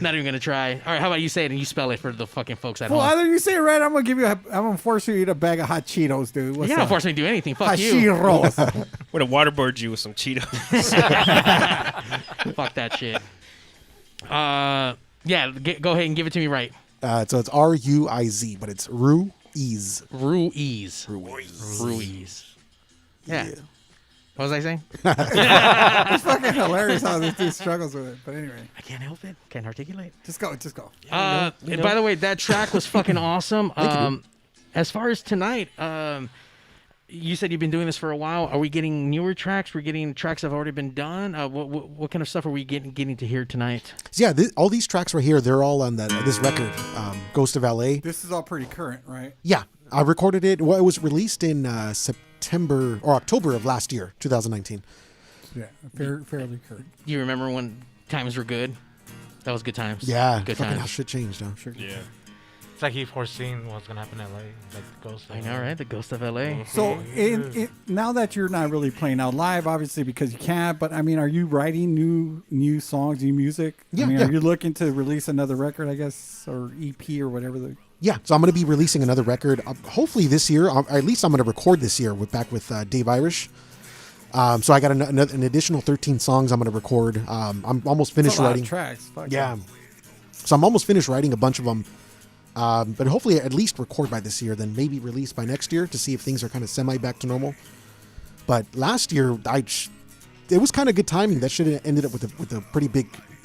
Not even going to try. All right, how about you say it and you spell it for the fucking folks at home? Well, either you say it right, I'm gonna force you to eat a bag of hot Cheetos, dude. You're not forcing me to do anything. Fuck hot you. Cheetos. Would have waterboarded you with some Cheetos. Fuck that shit. Yeah, go ahead and give it to me right. So it's Ruiz, but it's Ruiz. Ruiz. Yeah. What was I saying? It's fucking hilarious how this dude struggles with it. But anyway, I can't help it. Can't articulate. Just go. And by the way, that track was fucking awesome. As far as tonight, you said you've been doing this for a while. Are we getting newer tracks? We're getting tracks that have already been done. What kind of stuff are we getting to hear tonight? So yeah, all these tracks right here, they're all on this record, Ghost of LA. This is all pretty current, right? Yeah, I recorded it. Well, it was released in September or October of last year, 2019. Yeah, fairly current. You remember when times were good? That was good times. Yeah, good fucking times. how shit changed, though. Sure. Yeah. It's like he foreseen what's gonna happen in LA, like the Ghost. I know, right? The Ghost of LA. So, now that you're not really playing out live, obviously because you can't, but I mean, are you writing new songs, new music? Yeah, I mean, yeah. are you looking to release another record, I guess, or EP or whatever? Yeah, so I'm going to be releasing another record, hopefully this year. At least I'm going to record this year back with Dave Irish. So I got an additional 13 songs I'm going to record. I'm almost finished writing. Tracks. Fuck yeah. So I'm almost finished writing a bunch of them. But hopefully at least record by this year, then maybe release by next year to see if things are kind of semi back to normal. But last year, it was kind of good timing. That should have ended up with a pretty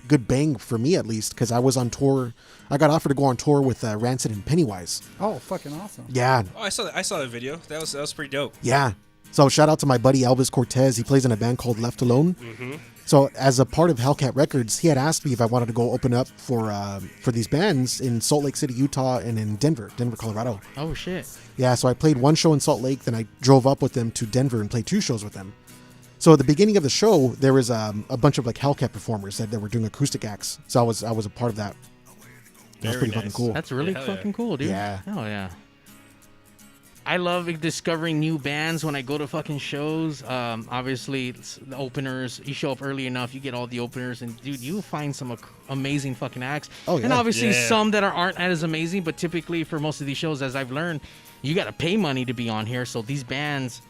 good bang for me, at least, because I was on tour. I got offered to go on tour with Rancid and Pennywise. Oh, fucking awesome. Yeah. Oh, I saw the video. That was pretty dope. Yeah. So shout out to my buddy Elvis Cortez. He plays in a band called Left Alone. Mm-hmm. So as a part of Hellcat Records, he had asked me if I wanted to go open up for these bands in Salt Lake City, Utah, and in Denver, Colorado. Oh, shit. Yeah, so I played one show in Salt Lake, then I drove up with them to Denver and played 2 shows with them. So at the beginning of the show, there was a bunch of like Hellcat performers that were doing acoustic acts. So I was a part of that. That was pretty fucking cool. That's really fucking cool, dude. Yeah. Oh, yeah. I love discovering new bands when I go to fucking shows. Obviously, the openers, you show up early enough, you get all the openers, and dude, you find some amazing fucking acts. Oh, yeah. And obviously some that aren't as amazing, but typically for most of these shows, as I've learned, you got to pay money to be on here. So these bands,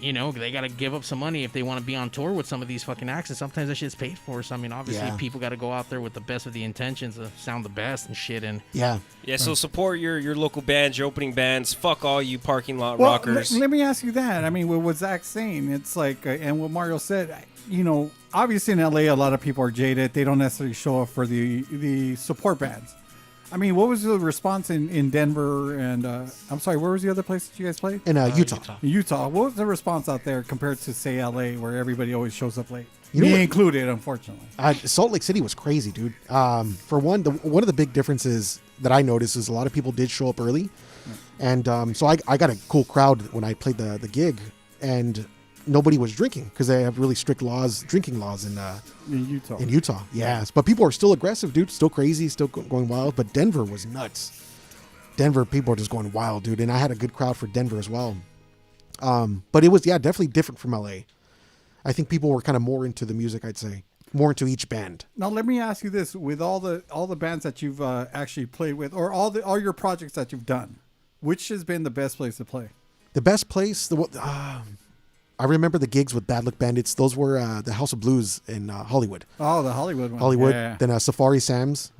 you know, they got to give up some money if they want to be on tour with some of these fucking acts, and sometimes that shit's paid for. So, I mean, obviously, people got to go out there with the best of the intentions to sound the best and shit. And yeah. So support your local bands, your opening bands. Fuck all you parking lot rockers. Let me ask you that. I mean, with what Zack's saying, it's like, and what Mario said, you know, obviously in LA, a lot of people are jaded. They don't necessarily show up for the support bands. I mean, what was the response in Denver and I'm sorry, where was the other place that you guys played? In Utah. Utah. What was the response out there compared to say LA, where everybody always shows up late? You know Me what? included, unfortunately. Salt Lake City was crazy, dude. For one of the big differences that I noticed is a lot of people did show up early, and so I got a cool crowd when I played the gig, and nobody was drinking because they have really strict drinking laws in Utah. In Utah, yes, but people are still aggressive, dude. Still crazy, still going wild. But Denver was nuts. Denver people are just going wild, dude. And I had a good crowd for Denver as well. But it was definitely different from LA. I think people were kind of more into the music. I'd say more into each band. Now let me ask you this: with all the bands that you've actually played with, or all your projects that you've done, which has been the best place to play? The best place, I remember the gigs with Bad Luck Bandits. Those were the House of Blues in Hollywood. Oh, the Hollywood one. Hollywood. Yeah. Then Safari Sam's.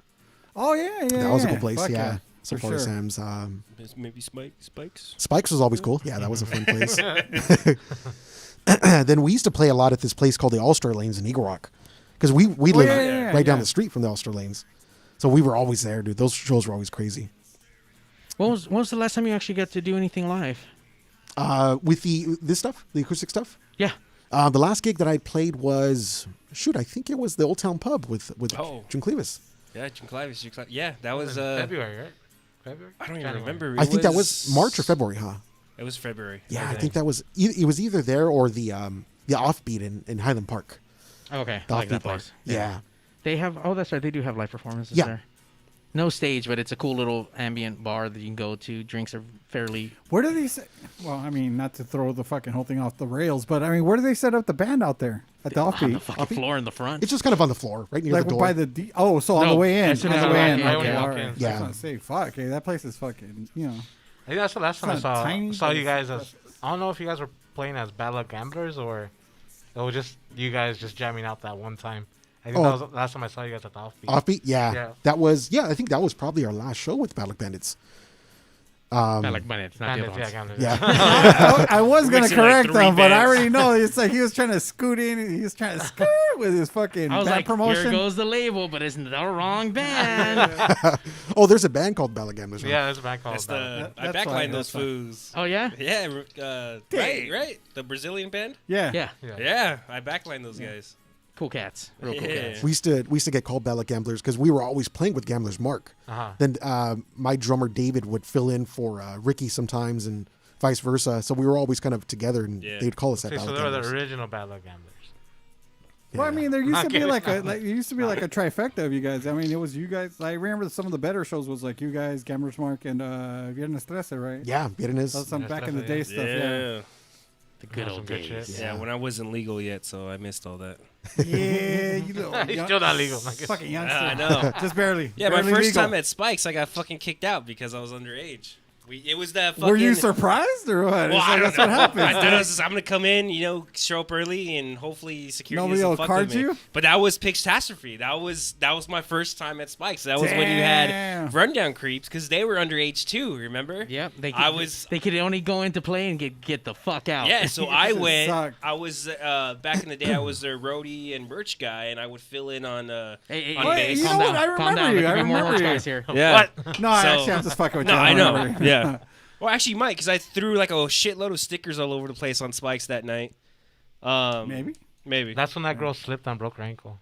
Oh, yeah. That was a cool place. Fuck yeah. For Safari sure. Sam's. Maybe Spikes. Spikes was always cool. Yeah, that was a fun place. then we used to play a lot at this place called the All-Star Lanes in Eagle Rock. Because we lived right down the street from the All-Star Lanes. So we were always there, dude. Those shows were always crazy. When was the last time you actually got to do anything live? With this stuff? The acoustic stuff? Yeah. The last gig that I played was, I think it was the Old Town Pub with Jim Clevis. Yeah, Jim Clevis. Yeah, that was... February, right? February? I don't even remember. I think that was March or February, huh? It was February. Yeah, I think that was... It was either there or the Offbeat in Highland Park. Okay, The I like Offbeat that bar. place. Yeah. They have... Oh, that's right. They do have live performances there. No stage, but it's a cool little ambient bar that you can go to. Drinks are fairly... Where do they set... Well, I mean, not to throw the fucking whole thing off the rails, but I mean, where do they set up the band out there? At the Offbeat? On the fucking floor in the front. It's just kind of on the floor, right near Like the door. by the... so on the way in. as soon On as the you way walk in. in, Okay, yeah. all right. Yeah. I was gonna say, fuck, hey, that place is fucking, you know... I think that's the last time I It's not tiny, saw but you guys it's- as... I don't know if you guys were playing as Bad Luck Gamblers or it was just you guys just jamming out that one time. I think that was the last time I saw you guys at the Offbeat. Offbeat? Yeah. That was... Yeah, I think that was probably our last show with Bad Luck Bandits. Bad Luck Bandits, not the other ones. Gamblers. Yeah. I was going to Mixing, like, correct three them, but I bands. already know. It's like he was trying to scoot in. He was trying to skirt with his fucking I was band like, promotion. here goes the label, but it's the wrong band. Oh, there's a band called Bad Luck Gamblers. Huh? Yeah, there's a band called That's Bad I Luck. That's backlined fine, those that's foos. Oh, yeah? Yeah, right? The Brazilian band? Yeah. Yeah. Yeah, I backlined those guys. Cool cats. Real cool Yeah. cats. We used to get called Bad Luck Gamblers because we were always playing with Gamblers Mark. Then my drummer David would fill in for Ricky sometimes and vice versa. So we were always kind of together, and they'd call us that. Okay, Bad so Luck they were the Gamblers. original Bad Luck Gamblers. Well, I mean, there used to be kidding. like a trifecta of you guys. I mean, it was you guys. I remember some of the better shows was like you guys, Gamblers Mark, and Viernes 13, right? Yeah, Viernes. That was some Viernes back in the 13, day yeah. stuff. Yeah. The good old good days. shit. Yeah, when I wasn't legal yet, so I missed all that. Yeah, you know, He's still not legal. fucking youngster. I know. Just barely. Yeah, my barely first legal. time at Spikes, I got fucking kicked out because I was underage. It was that fucking... Were you surprised or what? Well, It's like, I don't that's know. what happens. I thought I'm going to come in, show up early, and hopefully security Nobody doesn't will fuck card with me. you? But that was Pigzraphy. That was my first time at Spikes. That was when you Damn. had Rundown Creeps, because they were underage too, remember? Yep. They could only go into play and get the fuck out. Yeah, so I went. sucked. I was back in the day. I was their roadie and merch guy, and I would fill in on Hey, on Wait, bass. you know what? I Calm remember down. you. There I could be more remember merch you. guys here. Yeah. What? No, actually, I'm just fucking with No, you. I know. remember. Yeah. Well, actually, Mike, because I threw like a shitload of stickers all over the place on Spikes that night. Maybe. That's when that girl slipped and broke her ankle.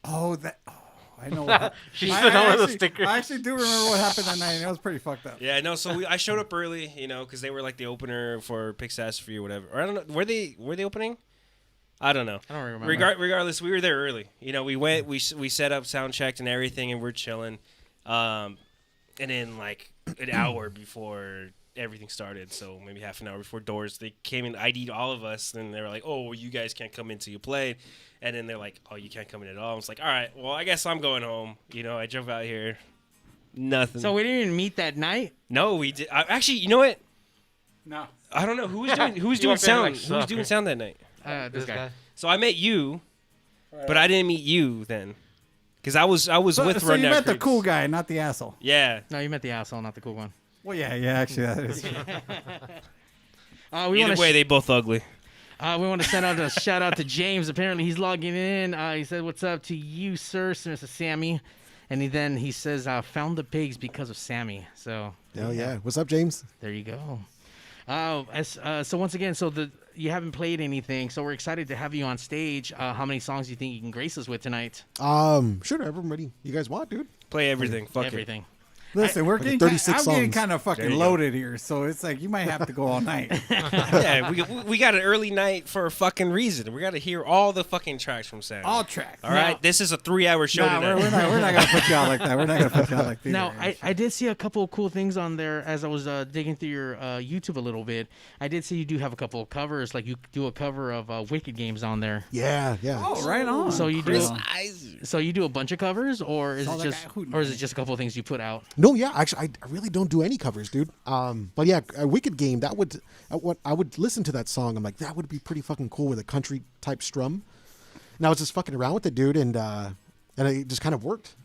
Oh, that. Oh, I know. What, She stood on the actually- stickers. I actually do remember what happened that night. And it was pretty fucked up. Yeah, no. So I showed up early, because they were like the opener for Pigzraphy or whatever. Or I don't know. Were they opening? I don't know. I don't remember. Regardless, we were there early. We went. We set up, sound checked, and everything, and we're chilling. And then like an hour before everything started, so maybe half an hour before doors, they came and ID'd all of us. And they were like, "Oh, well, you guys can't come in till you play." And then they're like, "Oh, you can't come in at all." I was like, "All right, well, I guess I'm going home." I drove out here. Nothing. So we didn't even meet that night? No, we did. Actually, you know what? No. I don't know who was doing You doing walked in sound. like, Who was doing sucker. sound that night? This guy. So I met you, but I didn't meet you then, because I was with So Rundown you met the Creeps. cool guy, not the asshole. Yeah. No, you met the asshole, not the cool one. Well, yeah, actually, that is. Either way, they both ugly. We want to send out a shout out to James. Apparently, he's logging in. He said, "What's up to you, sir, Mr. Sammy?" And he says, "Found the pigs because of Sammy." So. Hell yeah. What's up, James? There you go. So once again, you haven't played anything, so we're excited to have you on stage. How many songs do you think you can grace us with tonight? Sure, everybody. You guys want, dude? Play everything. Fuck everything. Listen, we're getting 36 I'm getting songs. kind of There fucking you go. loaded here, so it's like you might have to go all night. Yeah, we got an early night for a fucking reason. We got to hear all the fucking tracks from Sam. All tracks. All right, this is a 3-hour show Nah, tonight. we're not gonna put you out like that. We're not gonna put you out like that. Now, I did see a couple of cool things on there as I was digging through your YouTube a little bit. I did see you do have a couple of covers, like you do a cover of Wicked Games on there. Yeah. Oh, right on. So you Chris do a bunch of covers, or is Sounds it like just a hoot. or is it just a couple of things you put out? No, yeah. Actually, I really don't do any covers, dude. But yeah, a Wicked Game. That would what I would listen to that song. I'm like, that would be pretty fucking cool with a country type strum. And I was just fucking around with it, dude, and it just kind of worked.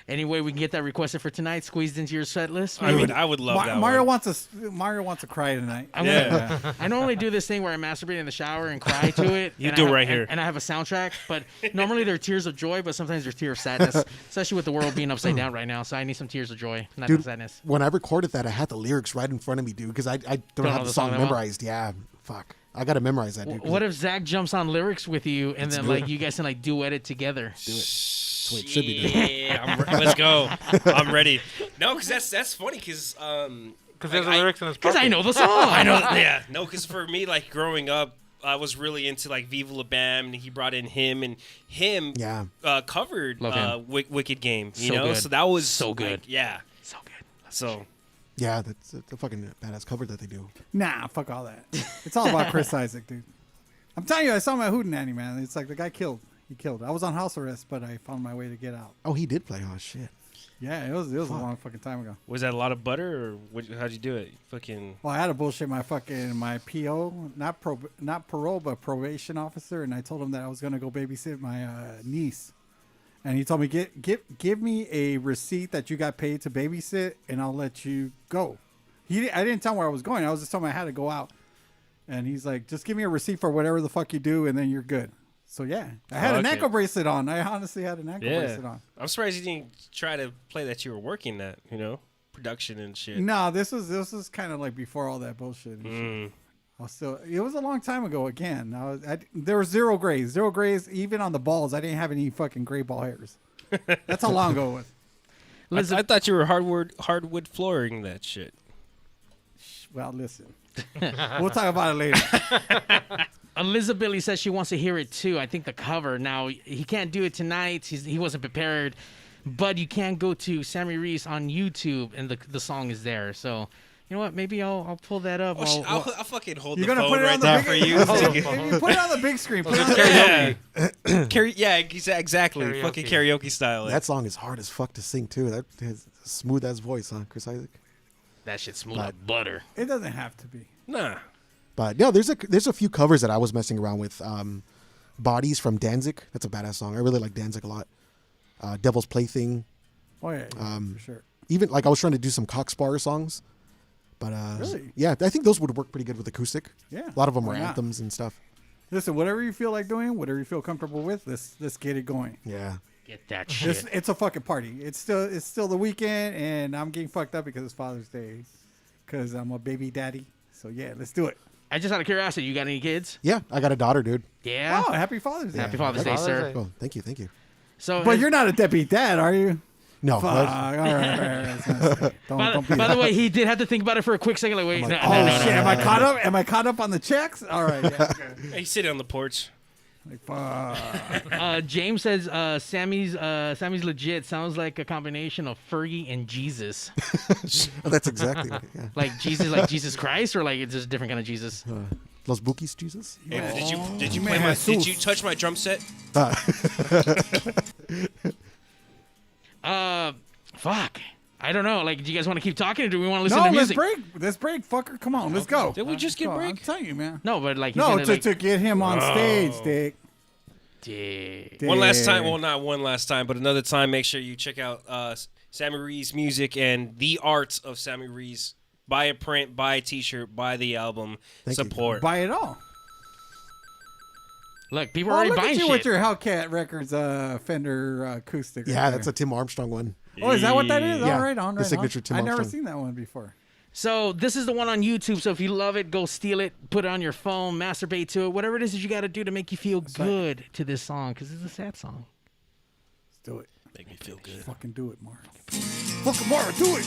Any way we can get that requested for tonight, squeezed into your set list? I would love that. Mario wants to cry tonight. I normally do this thing where I masturbate in the shower and cry to it. You do right here. And I have a soundtrack, but normally they're tears of joy, but sometimes they're tears of sadness, especially with the world being upside down right now. So I need some tears of joy, not sadness. When I recorded that, I had the lyrics right in front of me, dude, because I don't have the song memorized. Yeah, fuck. I got to memorize that, dude. What if Zack jumps on lyrics with you and then like you guys can like duet it together? Do it. That's what it should be doing. Yeah, let's go. I'm ready. No, because that's funny because there's the lyrics in his pocket. Because I know the song. I know. Yeah. No, because for me, like growing up, I was really into like Viva La Bam, and he brought in him covered Wicked Game. You know, so that was so good. Like, yeah, so good. So. Yeah, that's a fucking badass cover that they do. Nah, fuck all that. It's all about Chris Isaak, dude. I'm telling you, I saw him at Hootenanny, man. It's like the guy killed. He killed. I was on house arrest, but I found my way to get out. Oh, he did play. Oh, shit. Yeah, it was a long fucking time ago. Was that a lot of butter, or how'd you do it? Fucking. Well, I had to bullshit my PO, not parole, but probation officer, and I told him that I was gonna go babysit my niece. And he told me, give me a receipt that you got paid to babysit, and I'll let you go. I didn't tell him where I was going. I was just telling him I had to go out. And he's like, just give me a receipt for whatever the fuck you do, and then you're good. So, yeah. I had an ankle bracelet on. I honestly had an ankle bracelet on. I'm surprised you didn't try to play that you were working that, production and shit. No, this was kind of like before all that bullshit and shit. It was a long time ago again. There were zero grays. Even on the balls. I didn't have any fucking gray ball hairs. That's how long ago it was. I thought you were hardwood flooring that shit. Well, listen. We'll talk about it later. Elizabeth says she wants to hear it too. I think the cover. Now, he can't do it tonight. He wasn't prepared. But you can go to Sammy Ruiz on YouTube, and the song is there. So... You know what? Maybe I'll pull that up. I'll fucking hold the phone right there for you. You put it on the big screen. Put it on karaoke. Yeah, exactly. Karaoke. Fucking karaoke style. That song is hard as fuck to sing too. That has smooth ass voice, huh, Chris Isaak? That shit's smooth like butter. It doesn't have to be. Nah. But no, there's a few covers that I was messing around with. Bodies from Danzig. That's a badass song. I really like Danzig a lot. Devil's Plaything. Oh yeah, for sure. Even like I was trying to do some Cockspar songs. But really? Yeah, I think those would work pretty good with acoustic. Yeah. A lot of them are anthems and stuff. Listen, whatever you feel like doing, whatever you feel comfortable with, let's get it going. Yeah. Get that shit. It's a fucking party. It's still the weekend, and I'm getting fucked up because it's Father's Day, because I'm a baby daddy. So yeah, let's do it. I just out of curiosity, you got any kids? Yeah, I got a daughter, dude. Yeah. Oh, happy Father's Day. Happy Father's Day, sir. Oh, thank you. So, but you're not a deadbeat dad, are you? No. Fuck. All right. Don't be by the way, he did have to think about it for a quick second. Like, wait, shit! Am I caught up? Am I caught up on the checks? All right. Yeah, okay. He's sitting on the porch. Like, fuck. James says Sammy's legit. Sounds like a combination of Fergie and Jesus. That's exactly what. Yeah. Like Jesus Christ, or like it's just a different kind of Jesus. Los Bukis Jesus. Hey, did you touch my drum set? Fuck. I don't know. Like, do you guys want to keep talking, or do we want to listen to music? Let's break, fucker. Come on, let's go. Did we just get break? I'm telling you, man. No, but like, to get him on stage, Dick. One last time. Well, not one last time, but another time. Make sure you check out Sammy Ruiz music and the art of Sammy Ruiz. Buy a print, buy a T-shirt, buy the album. Support. Buy it all. Look, people are already buying shit. With your Hellcat Records Fender acoustic. Yeah, that's a Tim Armstrong one. Oh, is that what that is? Yeah, all right, on. The signature Tim Armstrong. I've never seen that one before. So this is the one on YouTube. So if you love it, go steal it, put it on your phone, masturbate to it, whatever it is that you got to do to make you feel good to this song, because it's a sad song. Let's do it. Make me feel good. Fucking do it, Mara. Fucking Mara, do it.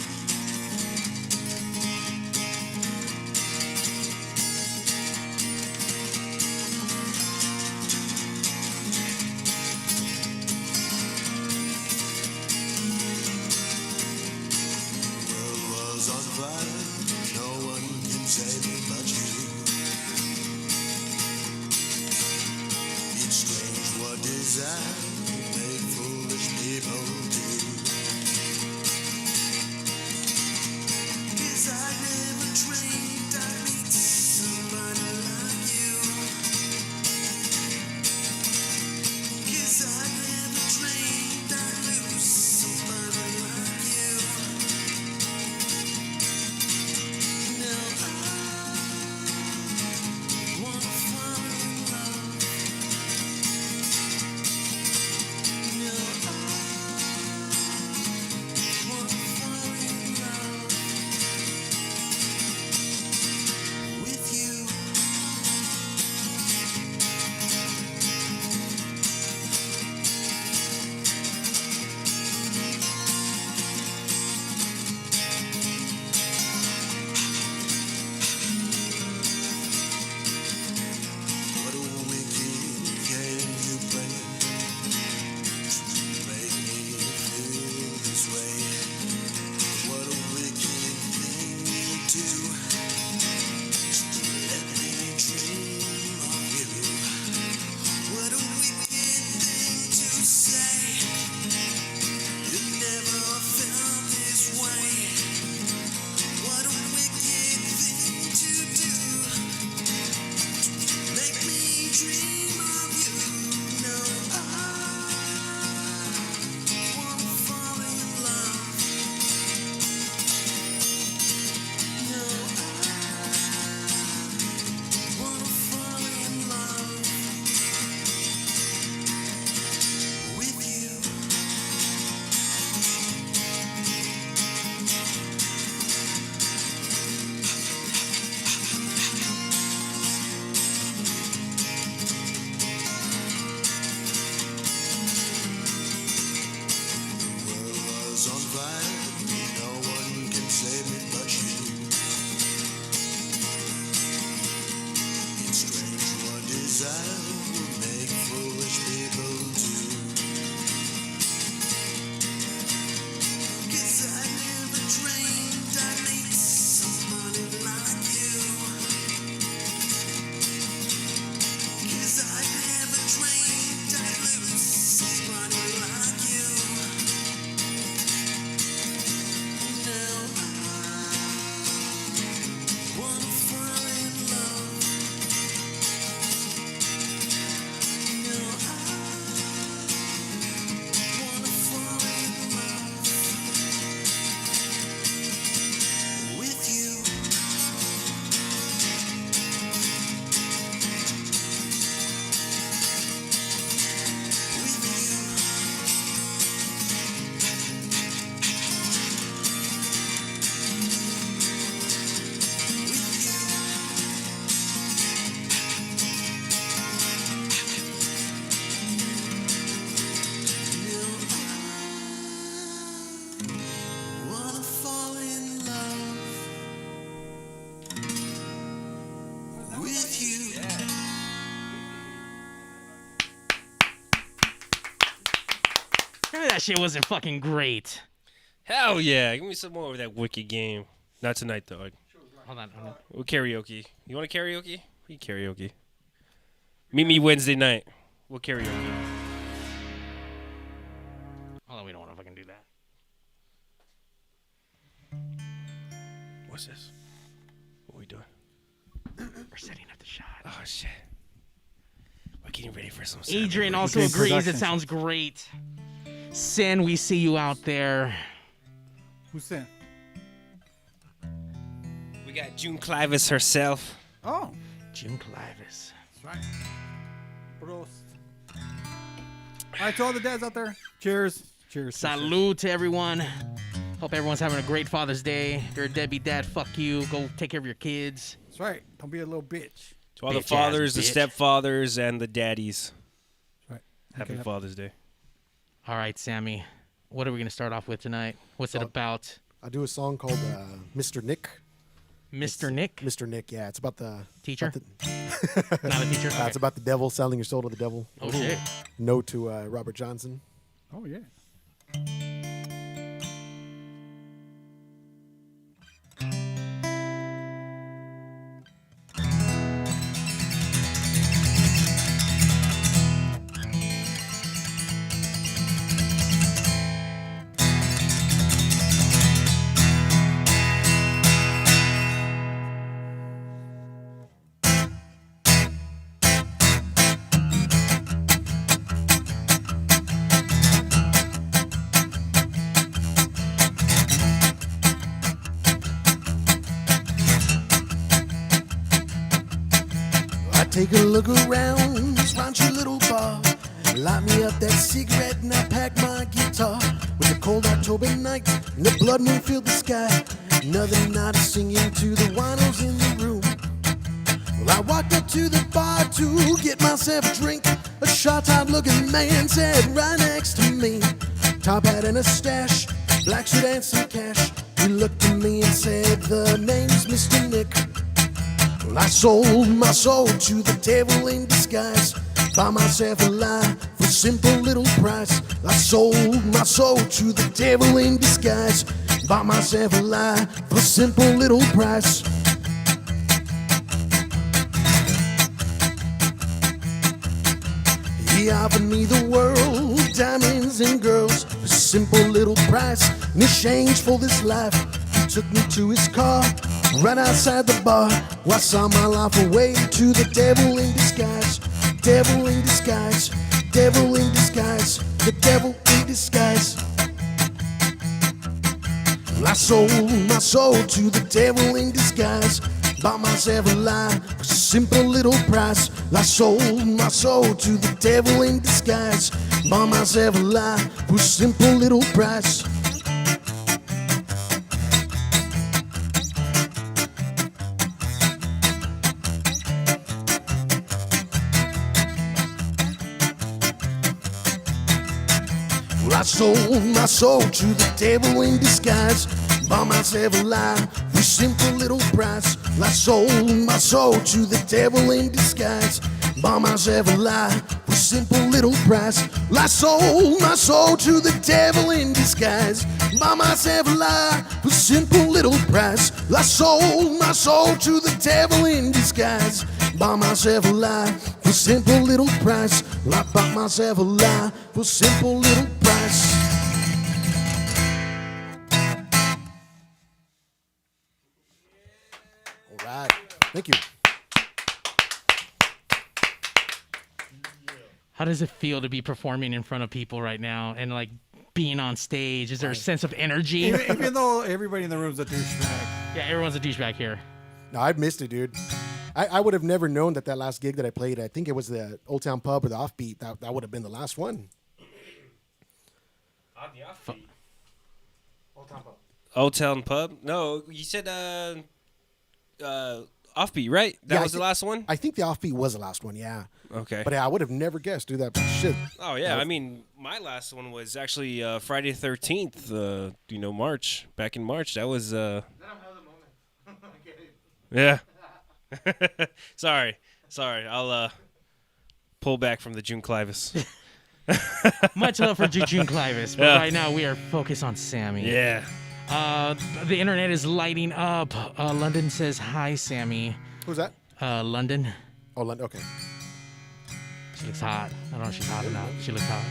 world's on fire. No one can save me but you. It's strange what desire will make foolish people do. 'Cause I never dreamed I'd meet somebody like you. 'Cause I never dreamed I'd lose somebody like you. Now I wanna fall in love. Now I wanna fall in love with you. Wanna fall in love with you. Maybe that shit wasn't fucking great. Hell yeah. Give me some more of that wicked game. Not tonight, dog. Hold on. We'll karaoke. You want to karaoke? We can karaoke. Meet me Wednesday night. We'll karaoke. Hold on, we don't want to fucking do that. What's this? What are we doing? We're setting up the shot. Oh, shit. We're getting ready for some Adrian ceremony. also agrees. It sounds great. Sin, we see you out there. Who's Sin? We got June Clivis herself. Oh. June Clivis. That's right. Prost. All right, to all the dads out there, cheers. Cheers. Salud to everyone. Hope everyone's having a great Father's Day. If you're a deadbeat dad, fuck you. Go take care of your kids. That's right. Don't be a little bitch. To all the fathers, the stepfathers, and the daddies. Right. Happy Okay. Father's Day. All right, Sammy. What are we going to start off with tonight? What's it about? I do a song called Mr. Nick. Mr. Nick? Mr. Nick, yeah. It's about the... Teacher? About Not a teacher? Okay. It's about the devil, selling your soul to the devil. Oh, shit. No to Robert Johnson. Oh, yeah. Take a look around this raunchy little bar. Light me up that cigarette and I pack my guitar. With a cold October night and the blood moon filled the sky. Another night of singing to the winos in the room. Well, I walked up to the bar to get myself a drink. A sharp-eyed looking man sat right next to me. Top hat and a stash, black suit and some cash. He looked at me and said, the name's Mr. Nick. Well, I sold my soul to the devil in disguise. Buy myself a lie for a simple little price. I sold my soul to the devil in disguise. Buy myself a lie for a simple little price. He offered me the world, diamonds and girls, a simple little price in exchange for this life. He took me to his car, right outside the bar, where I saw my life away to the devil in disguise. Devil in disguise, devil in disguise, the devil in disguise. Well, I sold my soul to the devil in disguise. Bought myself a lie for a simple little price. I sold my soul to the devil in disguise. Bought myself a lie for a simple little price. Well, I sold my soul to the devil in disguise. Bought myself a lie for simple little price. I sold my soul to the devil in disguise. Bought myself a lie for simple little price. I sold my soul to the devil in disguise. Bought myself a lie for simple little price. I sold my soul to the devil in disguise. Bought myself a lie for simple little price. I bought myself a lie for simple little price. All right. Thank you. How does it feel to be performing in front of people right now and like being on stage? Is there a sense of energy? Even though everybody in the room's a douchebag. Yeah, everyone's a douchebag here. No, I've missed it, dude. I would have never known that last gig that I played, I think it was the Old Town Pub or the Offbeat, that would have been the last one. The Offbeat. Old Town Pub? No, you said Offbeat, right? That was the last one? I think the Offbeat was the last one, yeah. Okay. But I would have never guessed, dude, that shit. Oh, yeah. I mean, my last one was actually Friday the 13th, March. Back in March. That was... Yeah. Sorry. I'll pull back from the June Clivis. Much love for June Clivis, but right now we are focused on Sammy. Yeah. The internet is lighting up. London says hi, Sammy. Who's that? London. Oh, London. Okay. She looks hot. I don't know if she's hot or not. She looks hot.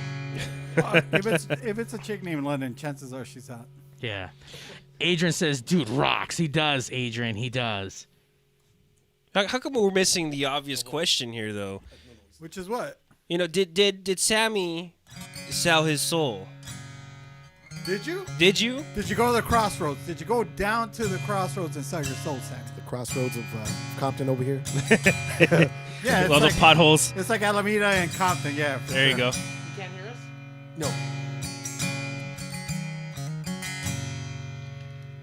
If it's a chick named London, chances are she's hot. Yeah. Adrian says, dude rocks. He does, Adrian. He does. How come we're missing the obvious question here, though? Which is what? Did Sammy sell his soul? Did you? Did you? Did you go to the crossroads? Did you go down to the crossroads and sell your soul, Sam? The crossroads of Compton over here. Yeah, all the potholes. It's like Alameda and Compton, yeah. There you go. You can't hear us? No.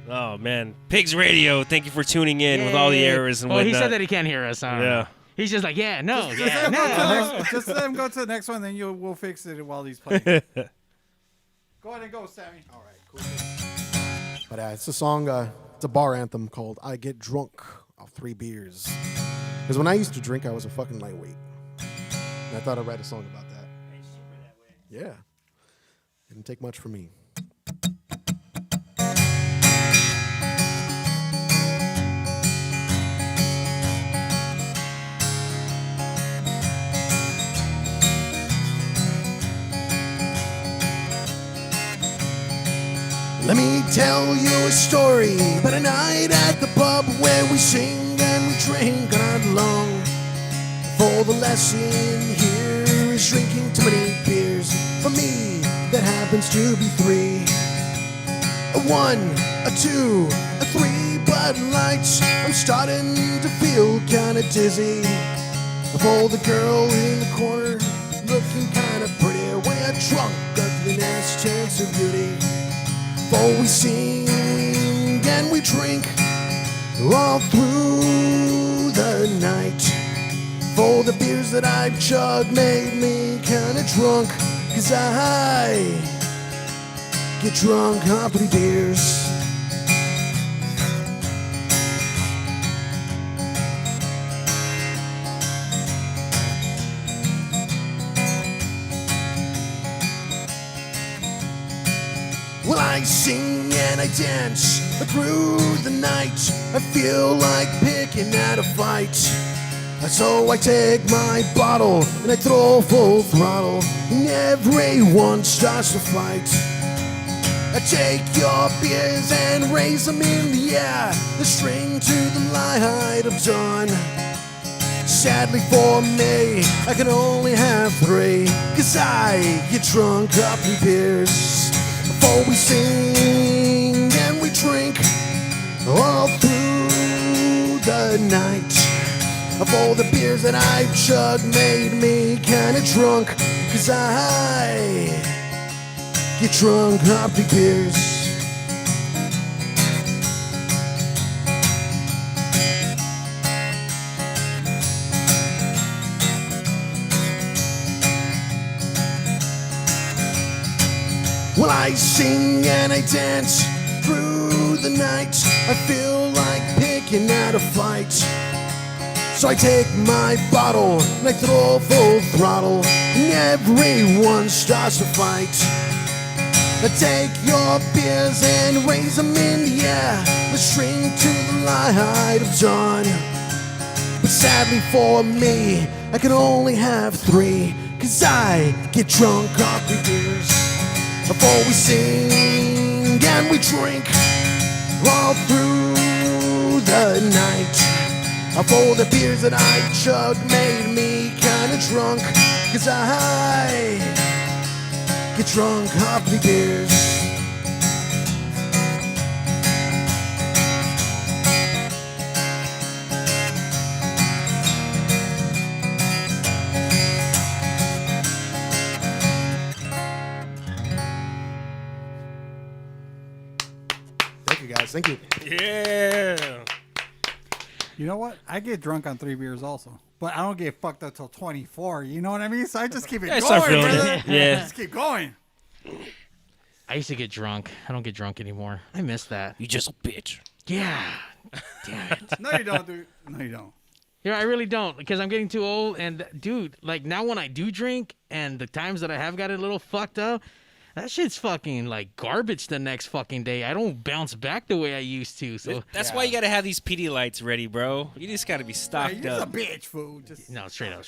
Oh, man. Pigs Radio, thank you for tuning in with all the errors and whatnot. He said that he can't hear us. Yeah. He's just like, yeah, no, Just let him go to the next one, then we'll fix it while he's playing. Go ahead and go, Sammy. All right, cool. But it's a song, it's a bar anthem called I Get Drunk Off 3 Beers. Because when I used to drink, I was a fucking lightweight. And I thought I'd write a song about that. Yeah. Didn't take much from me. Let me tell you a story about a night at the pub where we sing and we drink all night long. For the lesson here is drinking too many beers. For me, that happens to be 3. A 1, a 2, a 3 Bud Lights. I'm starting to feel kinda dizzy. For the girl in the corner looking kinda pretty, we're drunk, ugliness, chance of beauty. For we sing and we drink all through the night. For the beers that I've chugged made me kinda drunk, 'cause I get drunk off 3 beers. Well, I sing and I dance through the night. I feel like picking at a fight. So I take my bottle and I throw full throttle, and everyone starts to fight. I take your beers and raise them in the air, the string to the light of dawn. Sadly for me, I can only have 3, 'cause I get drunk off 3 beers. For we sing and we drink all through the night. For the beers that I've chugged made me kinda drunk, 'cause I get drunk off 3 beers. I sing and I dance through the night. I feel like picking at a fight. So I take my bottle and I throw full throttle, and everyone starts to fight. I take your beers and raise them in the air. Let's drink to the light of dawn. But sadly for me, I can only have 3, 'cause I get drunk off the beers. Before we sing and we drink all through the night. For the beers that I chugged made me kinda drunk, 'cause I get drunk off the beers. Thank you, guys. Thank you. Yeah. You know what? I get drunk on 3 beers also, but I don't get fucked up till 24. You know what I mean? So I just keep it Yeah, I going, start feeling brother. it. Yeah. Just keep going. I used to get drunk. I don't get drunk anymore. I miss that. You just a bitch. Yeah. Damn it. No, you don't, dude. No, you don't. Yeah, I really don't, because I'm getting too old. And dude, like now when I do drink, and the times that I have got a little fucked up, that shit's fucking like garbage the next fucking day. I don't bounce back the way I used to. So That's why you gotta have these PD lights ready, bro. You just gotta be stocked You're a up. bitch, fool. Just no, straight up.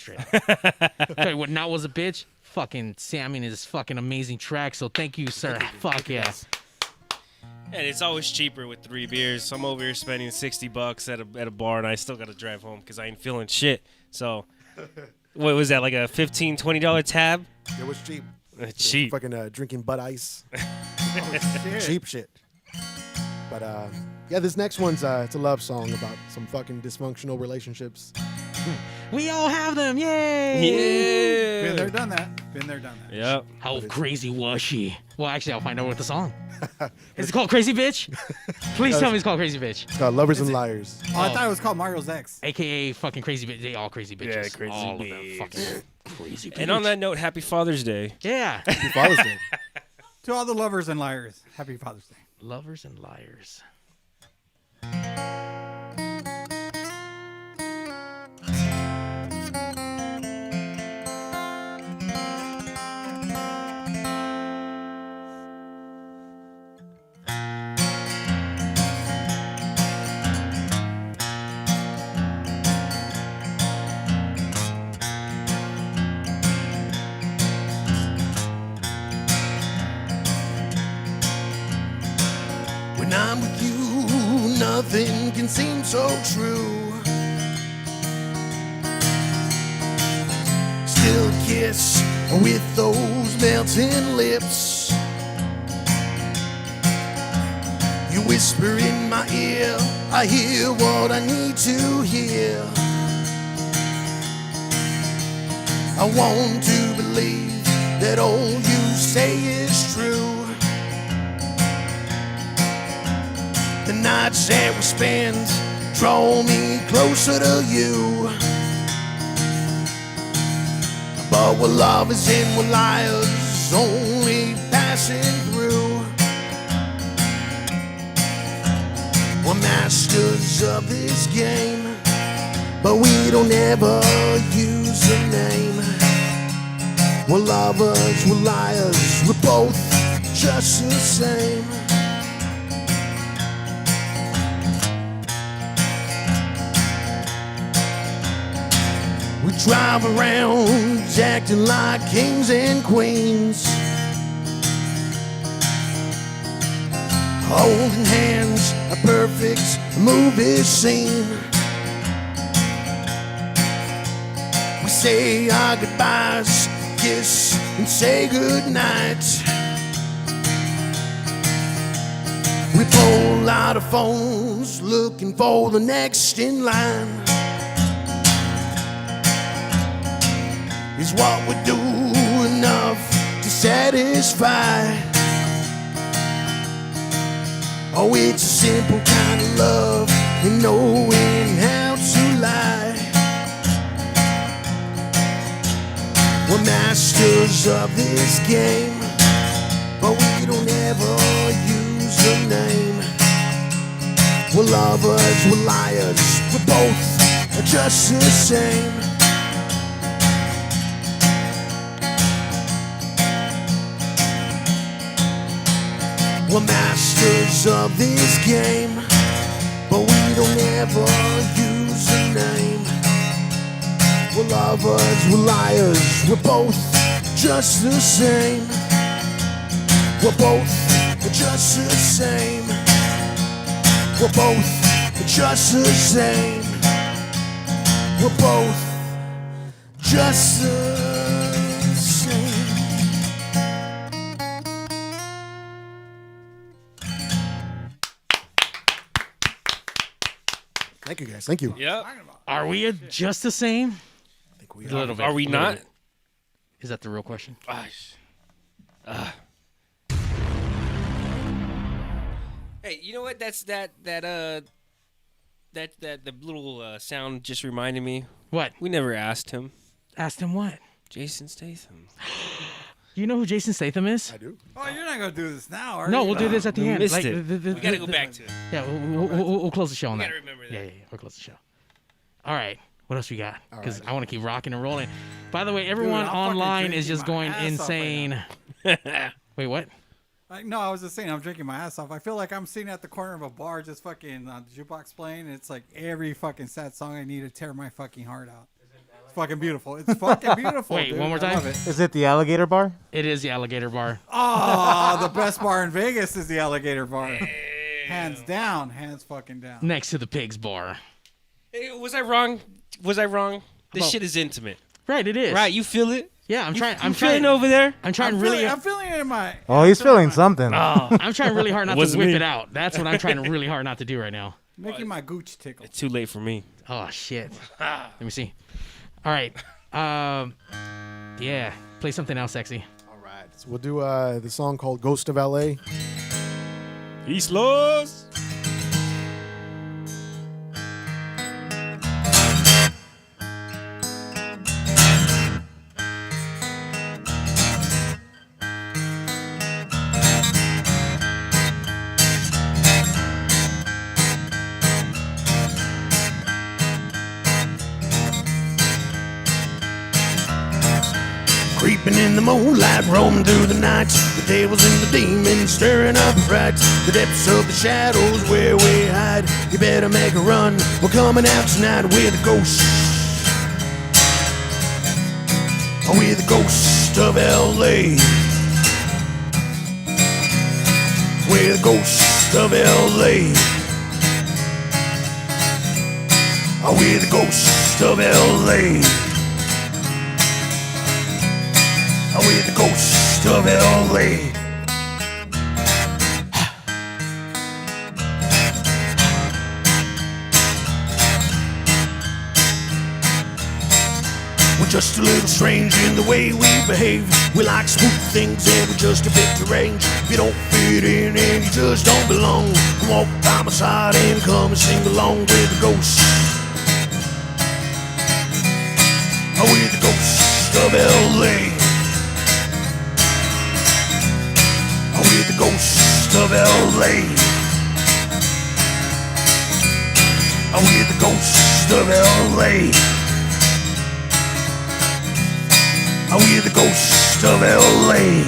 Okay, what not was a bitch? Fucking Sammy and his fucking amazing track. So thank you, sir. Fuck yes. And it's always cheaper with 3 beers. So I'm over here spending $60 at a bar, and I still gotta drive home because I ain't feeling shit. So, what was that, like a $15, $20 tab? It was cheap. Cheap. Fucking drinking Bud Ice. shit. Cheap shit. But yeah, this next one's it's a love song about some fucking dysfunctional relationships. We all have them. Yay. Yeah. Been there, done that. Been there, done that. Yep. How crazy was she? Well, actually, I'll find out with the song. Is it called Crazy Bitch? Please tell me it's called Crazy Bitch. It's called Lovers and Liars. Oh, I thought it was called Mario's Ex. AKA fucking Crazy Bitch. They all crazy bitches. Yeah, crazy all bitch. of them fucking crazy bitch. And on that note, happy Father's Day. Yeah. Happy Father's Day. To all the lovers and liars, happy Father's Day. Lovers and liars. When I'm with you, nothing can seem so true. Still kiss with those melting lips. You whisper in my ear, I hear what I need to hear. I want to believe that all you say is true. The nights that we spend draw me closer to you. But we're lovers and we're liars, only passing through. We're masters of this game, but we don't ever use a name. We're lovers, we're liars, we're both just the same. We drive around acting like kings and queens, holding hands, a perfect movie scene. We say our goodbyes, kiss and say goodnight. We pull out our phones looking for the next in line. Is what we do enough to satisfy? Oh, it's a simple kind of love and knowing how to lie. We're masters of this game, but we we don't ever use the name. We're lovers, we're liars, we're both just the same. We're masters of this game, but we don't ever use the name. We're lovers, we're liars, we're both just the same. We're both just the same. We're both just the same. We're both just the same. Thank you, guys. Thank you. Yep. Are we just the same? I think we A little bit. Are we a little not? bit. Is that the real question? Hey, you know what? That's the little sound just reminded me. What? We never asked him. Asked him what? Jason Statham. You know who Jason Statham is? I do. Oh, you're not gonna do this now, are you? No, we'll do this at the We end. missed Like, it. We gotta go back to it. Yeah, we'll close the show on We that. gotta remember that. Yeah, we'll close the show. All right. What else we got? All Because right. I want to keep rocking and rolling. By the way, everyone I'm fucking online drinking is just my going ass off right insane. Wait, what? No, I was just saying I'm drinking my ass off. I feel like I'm sitting at the corner of a bar just fucking the jukebox playing. And it's like every fucking sad song I need to tear my fucking heart out. It's fucking beautiful. It's fucking beautiful. Wait, dude. one more I time? love it. Is it the Alligator Bar? It is the Alligator Bar. Oh, the best bar in Vegas is the Alligator Bar. Hands down. Hands fucking down. Next to the Pigs Bar. Hey, was I wrong? Was I wrong? This Well- shit is intimate. Right, it is. Right, you feel it? Yeah, I'm trying. I'm feeling over there. I'm trying I'm feeling it in my. Oh, he's feeling something. Oh, I'm trying really hard not to Wasn't whip me. it out. That's what I'm trying really hard not to do right now. Making my gooch tickle. It's too late for me. Oh shit. Let me see. All right. Yeah. Play something else sexy. All right. So we'll do the song called Ghost of LA. East Los. Creeping in the moonlight, roaming through the night. The devils and the demons stirring up fright. The depths of the shadows where we hide. You better make a run. We're coming out tonight. We're the ghosts. We're the ghost of LA. We're the ghost of LA. We're the ghost of LA. We're the ghost of LA. We're just a little strange in the way we behave. We like smooth things and we're just a bit deranged. If you don't fit in and you just don't belong, come walk by my side and come and sing along with the ghost. We're the ghost of LA. We're the ghost of LA. We're the ghost of LA. We're the ghost of LA.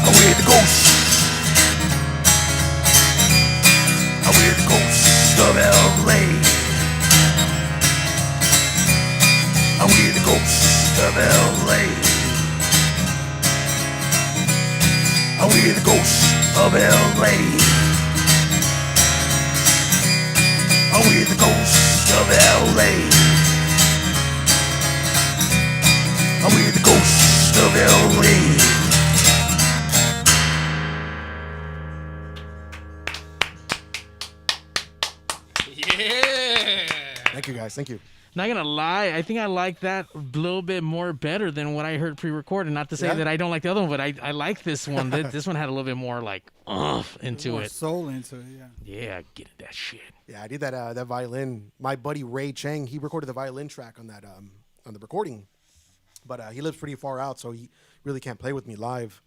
We're the ghost. We're the ghost of LA. We're the ghost of LA. We're the ghost of LA. We're the ghost of LA. We're the ghost of LA. Yeah. Thank you, guys. Thank you. Not gonna lie, I think I like that a little bit more better than what I heard pre-recorded. Not to say that I don't like the other one, but I like this one. This one had a little bit more like into more it. soul into it, Yeah, get that shit. Yeah, I did that violin. My buddy Ray Chang, he recorded the violin track on that on the recording, but he lives pretty far out, so he really can't play with me live.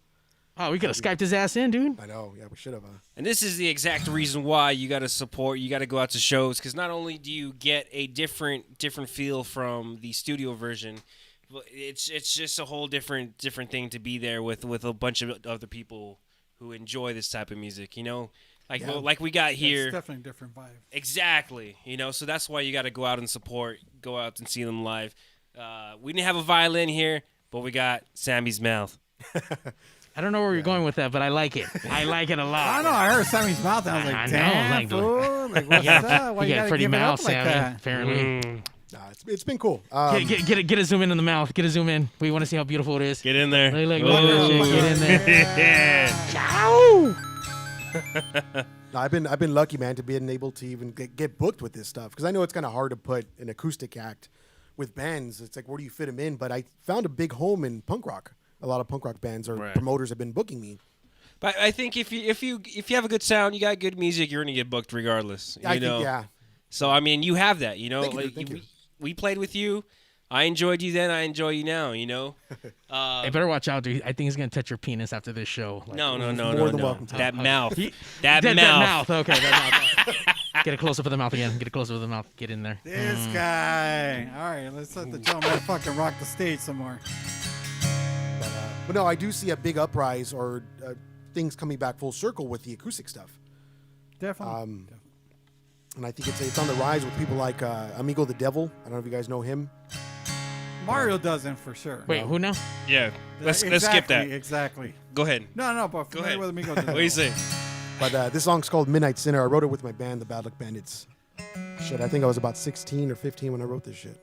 Oh, we could have Skyped his ass in, dude. I know. Yeah, we should have. And this is the exact reason why you got to support. You got to go out to shows because not only do you get a different feel from the studio version, but it's just a whole different thing to be there with a bunch of other people who enjoy this type of music. You know, like we got here. It's definitely a different vibe. Exactly. You know, so that's why you got to go out and support. Go out and see them live. We didn't have a violin here, but we got Sammy's mouth. I don't know where you're going with that, but I like it. I like it a lot. I don't know. I heard Sammy's mouth, and I was like, damn, fool. Like, what's up? Why you got pretty mouth, like Sammy, that? apparently. Nah, it's been cool. Get a zoom in the mouth. Get a zoom in. We want to see how beautiful it is. Get in there. Look, get in there. Ciao. No, I've been lucky, man, to being able to even get booked with this stuff because I know it's kind of hard to put an acoustic act with bands. It's like, where do you fit them in? But I found a big home in punk rock. A lot of punk rock bands or promoters have been booking me. But I think if you have a good sound, you got good music, you're gonna get booked regardless. I think, yeah. So I mean, you have that. You know, Thank you. We played with you. I enjoyed you then. I enjoy you now. You know. Hey, better watch out, dude. I think he's gonna touch your penis after this show. Like, no. More than welcome to. That mouth. That That mouth. Okay, that mouth. Get a close up of the mouth again. Get a close up of the mouth. Get in there. This guy. All right, let's let the gentleman fucking rock the stage some more. But no, I do see a big uprise or things coming back full circle with the acoustic stuff. Definitely. And I think it's on the rise with people like Amigo the Devil. I don't know if you guys know him. Mario doesn't for sure. Wait, who now? Yeah, let's skip that. Exactly. Go ahead. No, but Go ahead. with Amigo the What Devil. do you say? But this song's called Midnight Sinner. I wrote it with my band, the Bad Luck Bandits. Shit, I think I was about 16 or 15 when I wrote this shit.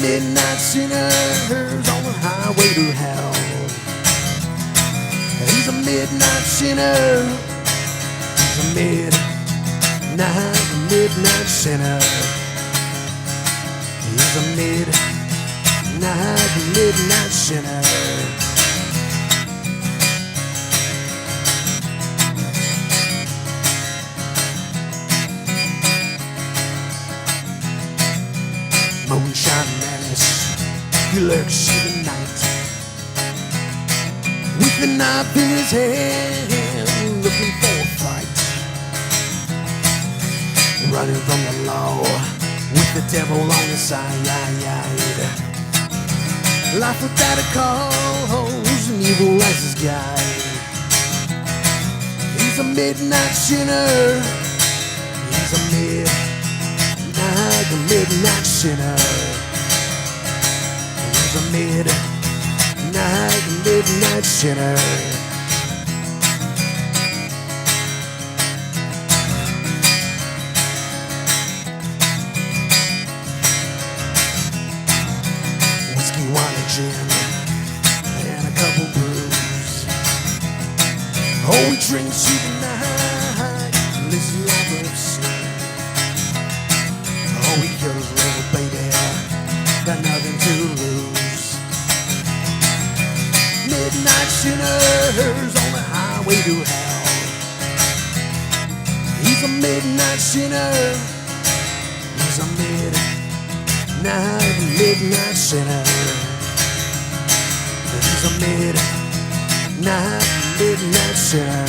Midnight sinners on the highway to hell. He's a midnight sinner. He's a midnight sinner. He's a midnight sinner. Moonshine Menace, he lurks in the night with the knife in his hand, looking for a fight. Running from the law with the devil on his side. Life without a cause, an evil as his guide. He's a midnight sinner. He's a midnight sinner. He's a midnight sinner. Whiskey, wine, and gin, and a couple brews. Oh, we drink through the night, listen like a sin. Oh, we kill his little baby, got nothing to lose. Midnight sinners on the highway to hell. He's a midnight sinner. He's a midnight sinner. He's a midnight sinner.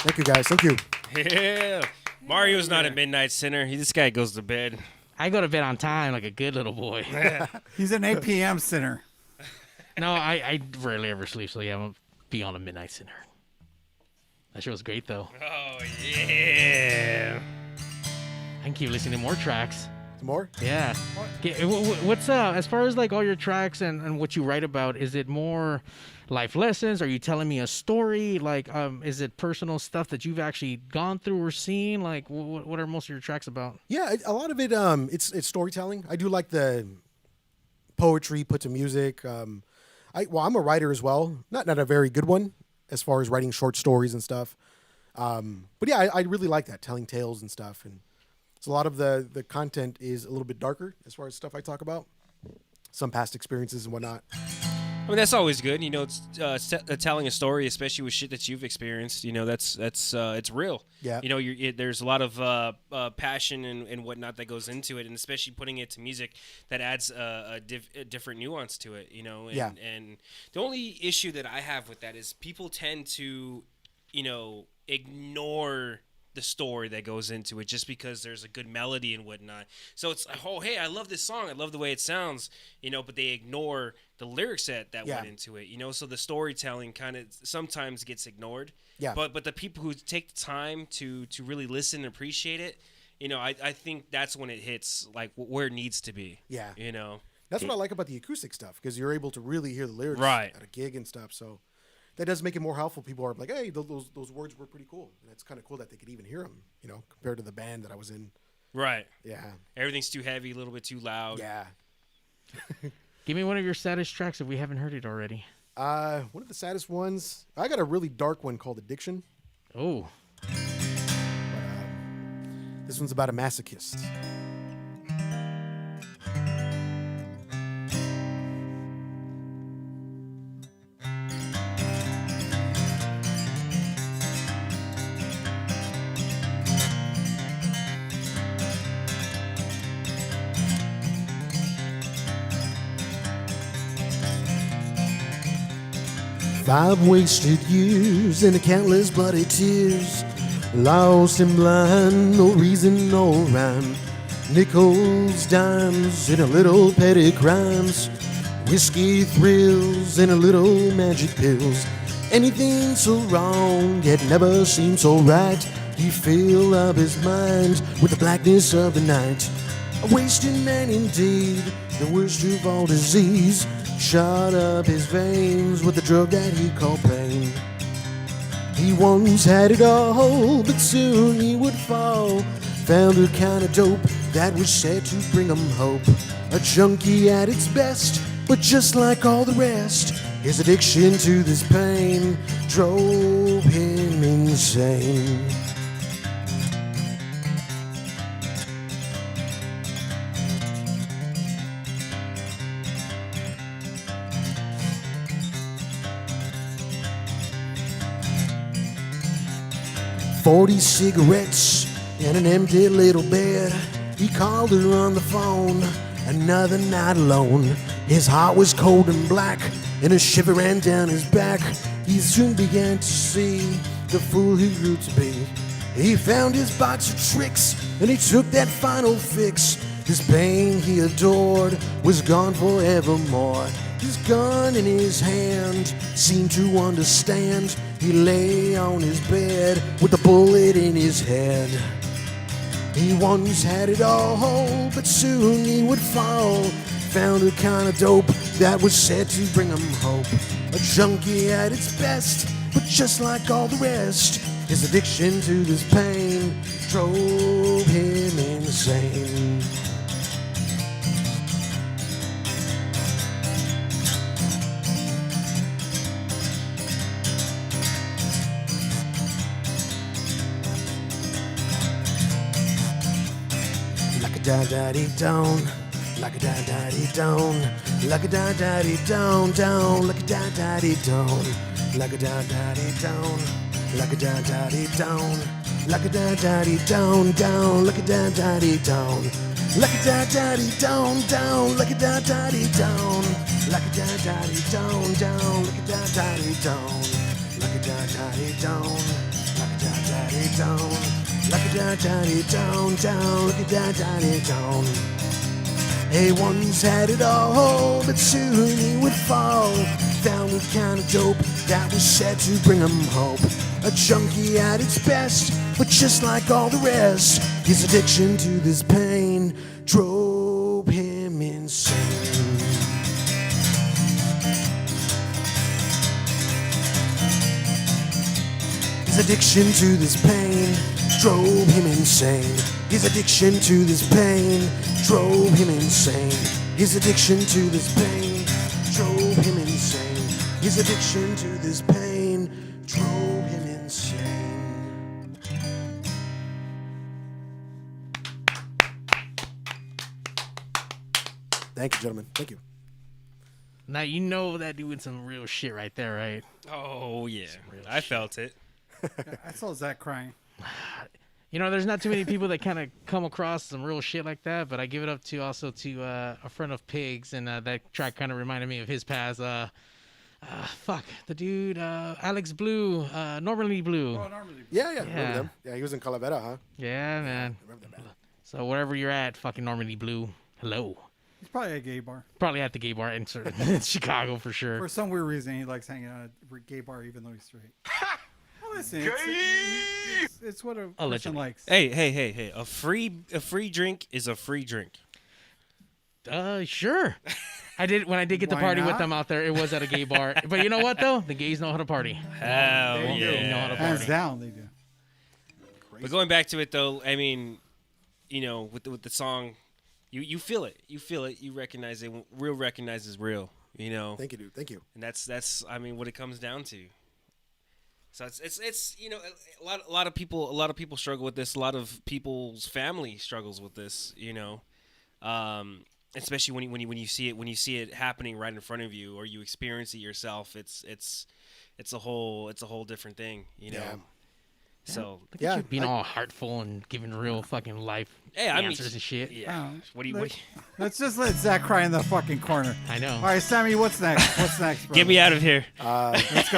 Thank you, guys. Thank you. Yeah. Mario's not a midnight sinner. This guy goes to bed. I go to bed on time like a good little boy. He's an 8 p.m. sinner. No, I rarely ever sleep, so yeah, I'm be on a midnight sinner. That shit was great, though. Oh, yeah. I can keep listening to more tracks. More? Yeah. What's as far as like all your tracks and what you write about, is it more life lessons? Are you telling me a story? Like, is it personal stuff that you've actually gone through or seen? Like, what are most of your tracks about? Yeah, a lot of it, it's storytelling. I do like the poetry put to music. I'm a writer as well. Not a very good one as far as writing short stories and stuff. But yeah, I really like that, telling tales and stuff. And so a lot of the content is a little bit darker as far as stuff I talk about. Some past experiences and whatnot. I mean, that's always good. You know, it's telling a story, especially with shit that you've experienced. You know, that's it's real. Yeah. You know, there's a lot of passion and whatnot that goes into it, and especially putting it to music that adds a different nuance to it. You know, and the only issue that I have with that is people tend to, you know, ignore the story that goes into it just because there's a good melody and whatnot. So it's, oh, hey, I love this song. I love the way it sounds, you know, but they ignore the lyrics that went into it, you know. So the storytelling kind of sometimes gets ignored. Yeah. But the people who take the time to really listen and appreciate it, you know, I think that's when it hits like where it needs to be. Yeah. You know. That's what I like about the acoustic stuff, because you're able to really hear the lyrics at a gig and stuff. So that does make it more helpful. People are like, hey, those words were pretty cool. And it's kind of cool that they could even hear them, you know, compared to the band that I was in. Right. Yeah. Everything's too heavy, a little bit too loud. Yeah. Give me one of your saddest tracks if we haven't heard it already. One of the saddest ones, I got a really dark one called Addiction. Oh. This one's about a masochist. 5 wasted years and countless bloody tears, lost and blind, no reason, no rhyme. Nickels, dimes, and a little petty crimes, whiskey thrills and a little magic pills. Anything so wrong yet never seemed so right. He filled up his mind with the blackness of the night. A wasted man indeed, the worst of all disease. Shot up his veins with the drug that he called pain. He once had it all, but soon he would fall. Found a kind of dope that was said to bring him hope. A junkie at its best, but just like all the rest, his addiction to this pain drove him insane. "40 cigarettes and an empty little bed." He called her on the phone, another night alone. His heart was cold and black, and a shiver ran down his back. He soon began to see the fool he grew to be. He found his box of tricks, and he took that final fix. This pain he adored was gone forevermore. His gun in his hand seemed to understand. He lay on his bed with a bullet in his head. He once had it all, but soon he would fall. Found a kind of dope that was said to bring him hope. A junkie at its best, but just like all the rest, his addiction to this pain drove him insane. Da-da-dee-down, like a da-da-dee-down, like a da-da-dee-down, down, like a da-da-dee-down, like a da-da-dee-down, like a da-da-dee-down, like a da-da-dee-down, down, like a da-da-dee-down, like a da-da-dee-down, down, like a da-da-dee-down, like a da-da-dee-down, down, like a da-da-dee-down, like a da-da-dee-down, like a da-da-dee-down. down, down, down. He once had it all, but soon he would fall. Found it kind of dope that was said to bring him hope. A junkie at its best, but just like all the rest, his addiction to this pain drove him insane. His addiction to this pain drove him insane. His addiction to this pain drove him insane. His addiction to this pain drove him insane. His addiction to this pain drove him insane. Thank you, gentlemen. Thank you. Now you know that doing some real shit right there, right? Oh yeah, I felt it. I saw Zack crying. You know, there's not too many people that kind of come across some real shit like that, but I give it up to also to a friend of Pigs, and that track kind of reminded me of his past. Fuck, the dude, Alex Blue, Normally Blue. Oh, Normally Blue. Yeah. Remember them? Yeah, he was in Calavera, huh? Yeah, man. So wherever you're at, fucking Normally Blue, hello. He's probably at a gay bar. Probably at the gay bar in Chicago for sure. For some weird reason, he likes hanging out at a gay bar even though he's straight. Well, listen, it's what a person likes. Hey! A free drink is a free drink. Sure. I did when I did get to party with them out there. It was at a gay bar, but you know what though? The gays know how to party. Hell yeah, they know how to party. Hands down, they do. Crazy. But going back to it though, I mean, you know, with the song, you feel it. You feel it. You recognize it. Real recognizes real. You know. Thank you, dude. Thank you. And that's I mean what it comes down to. So it's you know a lot of people struggle with this. A lot of people's family struggles with this. You know, especially when you see it happening right in front of you, or you experience it yourself. It's a whole different thing. You know. Yeah. So look at you being all heartful and giving real fucking life answers and shit. Yeah. What do you? Let's just let Zack cry in the fucking corner. I know. All right, Sammy, what's next? What's next, bro? Get me out of here. Let's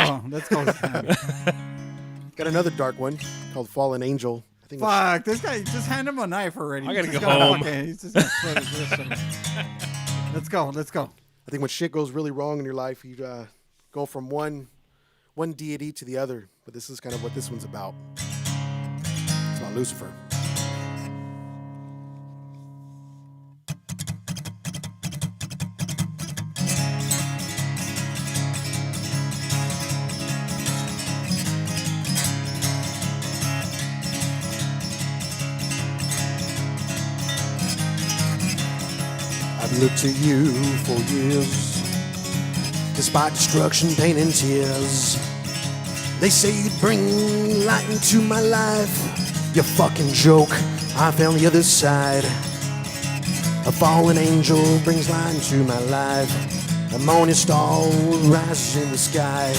go, Sammy. Got another dark one called Fallen Angel. I think. Fuck, this guy, just hand him a knife already. I gotta go home. He's just gonna split his wrist. Let's go. I think when shit goes really wrong in your life, you go from one deity to the other. But this is kind of what this one's about. It's about Lucifer. I've looked to you for years, despite destruction, pain, and tears. They say you'd bring light into my life. You fucking joke, I found the other side. A fallen angel brings light into my life. A morning star rises in the sky.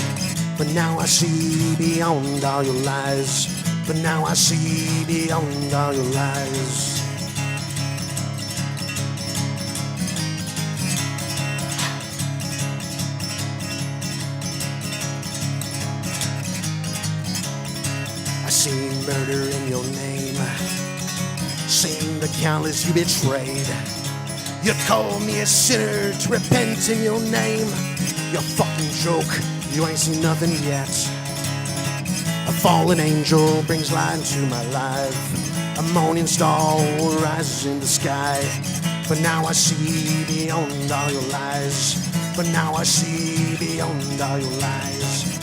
But now I see beyond all your lies. But now I see beyond all your lies. Seen murder in your name, seen the countless you betrayed. You call me a sinner to repent in your name. You fucking joke, you ain't seen nothing yet. A fallen angel brings light into my life. A morning star rises in the sky. But now I see beyond all your lies. But now I see beyond all your lies.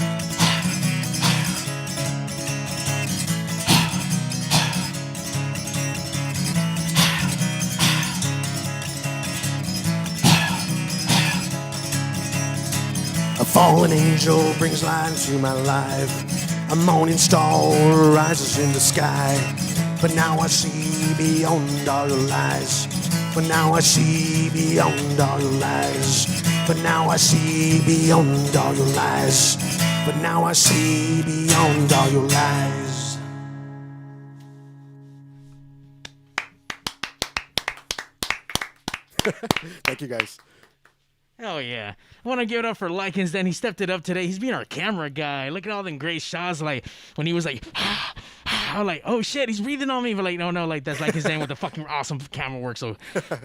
A fallen angel brings light into my life. A morning star rises in the sky. But now I see beyond all your lies. But now I see beyond all your lies. But now I see beyond all your lies. But now I see beyond all your lies. Thank you, guys. Hell yeah. I want to give it up for Likens. Then he stepped it up today. He's being our camera guy. Look at all them great shots. Like, when he was like, I'm like, oh shit, he's breathing on me. But like, no, like, that's Likens Dan with the fucking awesome camera work. So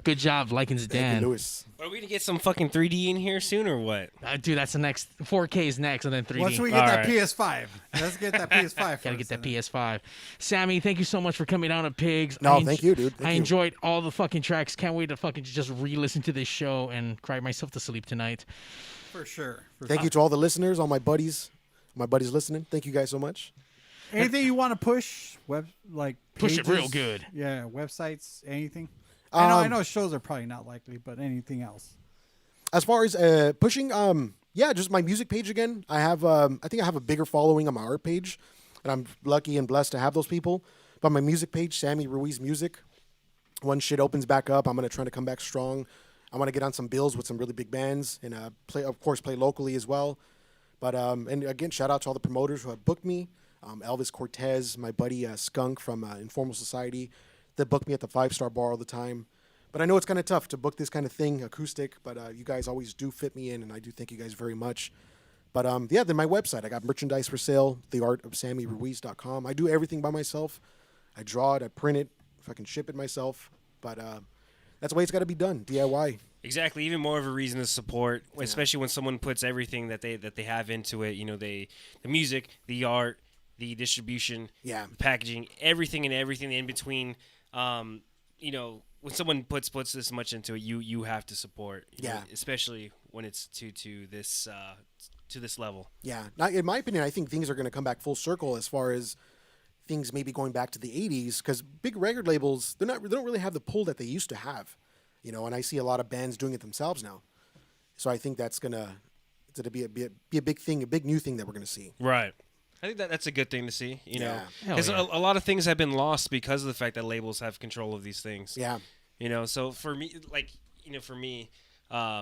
good job, Likens Dan. Lewis. Are we going to get some fucking 3D in here soon or what? Dude, that's the next. 4K is next, and then 3D. Once we get that PS5. Let's get that PS5. Gotta get that PS5. Sammy, thank you so much for coming down to Pigs. No, thank you, dude. Thank I you. enjoyed all the fucking tracks. Can't wait to fucking just re-listen to this show and cry myself to sleep tonight. For sure. Thank you to all the listeners, all my buddies listening. Thank you guys so much. Anything you want to push? Push it real good. Yeah, websites, anything. I know shows are probably not likely, but anything else. As far as pushing, just my music page again. I have, I think I have a bigger following on my art page, and I'm lucky and blessed to have those people. But my music page, Sammy Ruiz Music, when shit opens back up, I'm gonna try to come back strong. I want to get on some bills with some really big bands and play locally as well. But and again, shout out to all the promoters who have booked me. Elvis Cortez, my buddy Skunk from Informal Society, that booked me at the 5-Star Bar all the time. But I know it's kind of tough to book this kind of thing, acoustic, but you guys always do fit me in, and I do thank you guys very much. But then my website, I got merchandise for sale, theartofsammyruiz.com. I do everything by myself. I draw it, I print it, if I can ship it myself. But that's the way it's got to be done, DIY. Exactly, even more of a reason to support, especially when someone puts everything that they have into it. You know, the music, the art, the distribution, the packaging, everything in between. You know, when someone puts this much into it, you have to support. You know, especially when it's to this level. Yeah, now, in my opinion, I think things are going to come back full circle as far as things maybe going back to the 80s, because big record labels, they don't really have the pull that they used to have, you know, and I see a lot of bands doing it themselves now. So I think that's gonna be a big thing, a big new thing that we're gonna see. Right. I think that's a good thing to see, you know, because a lot of things have been lost because of the fact that labels have control of these things. Yeah. You know, so for me, I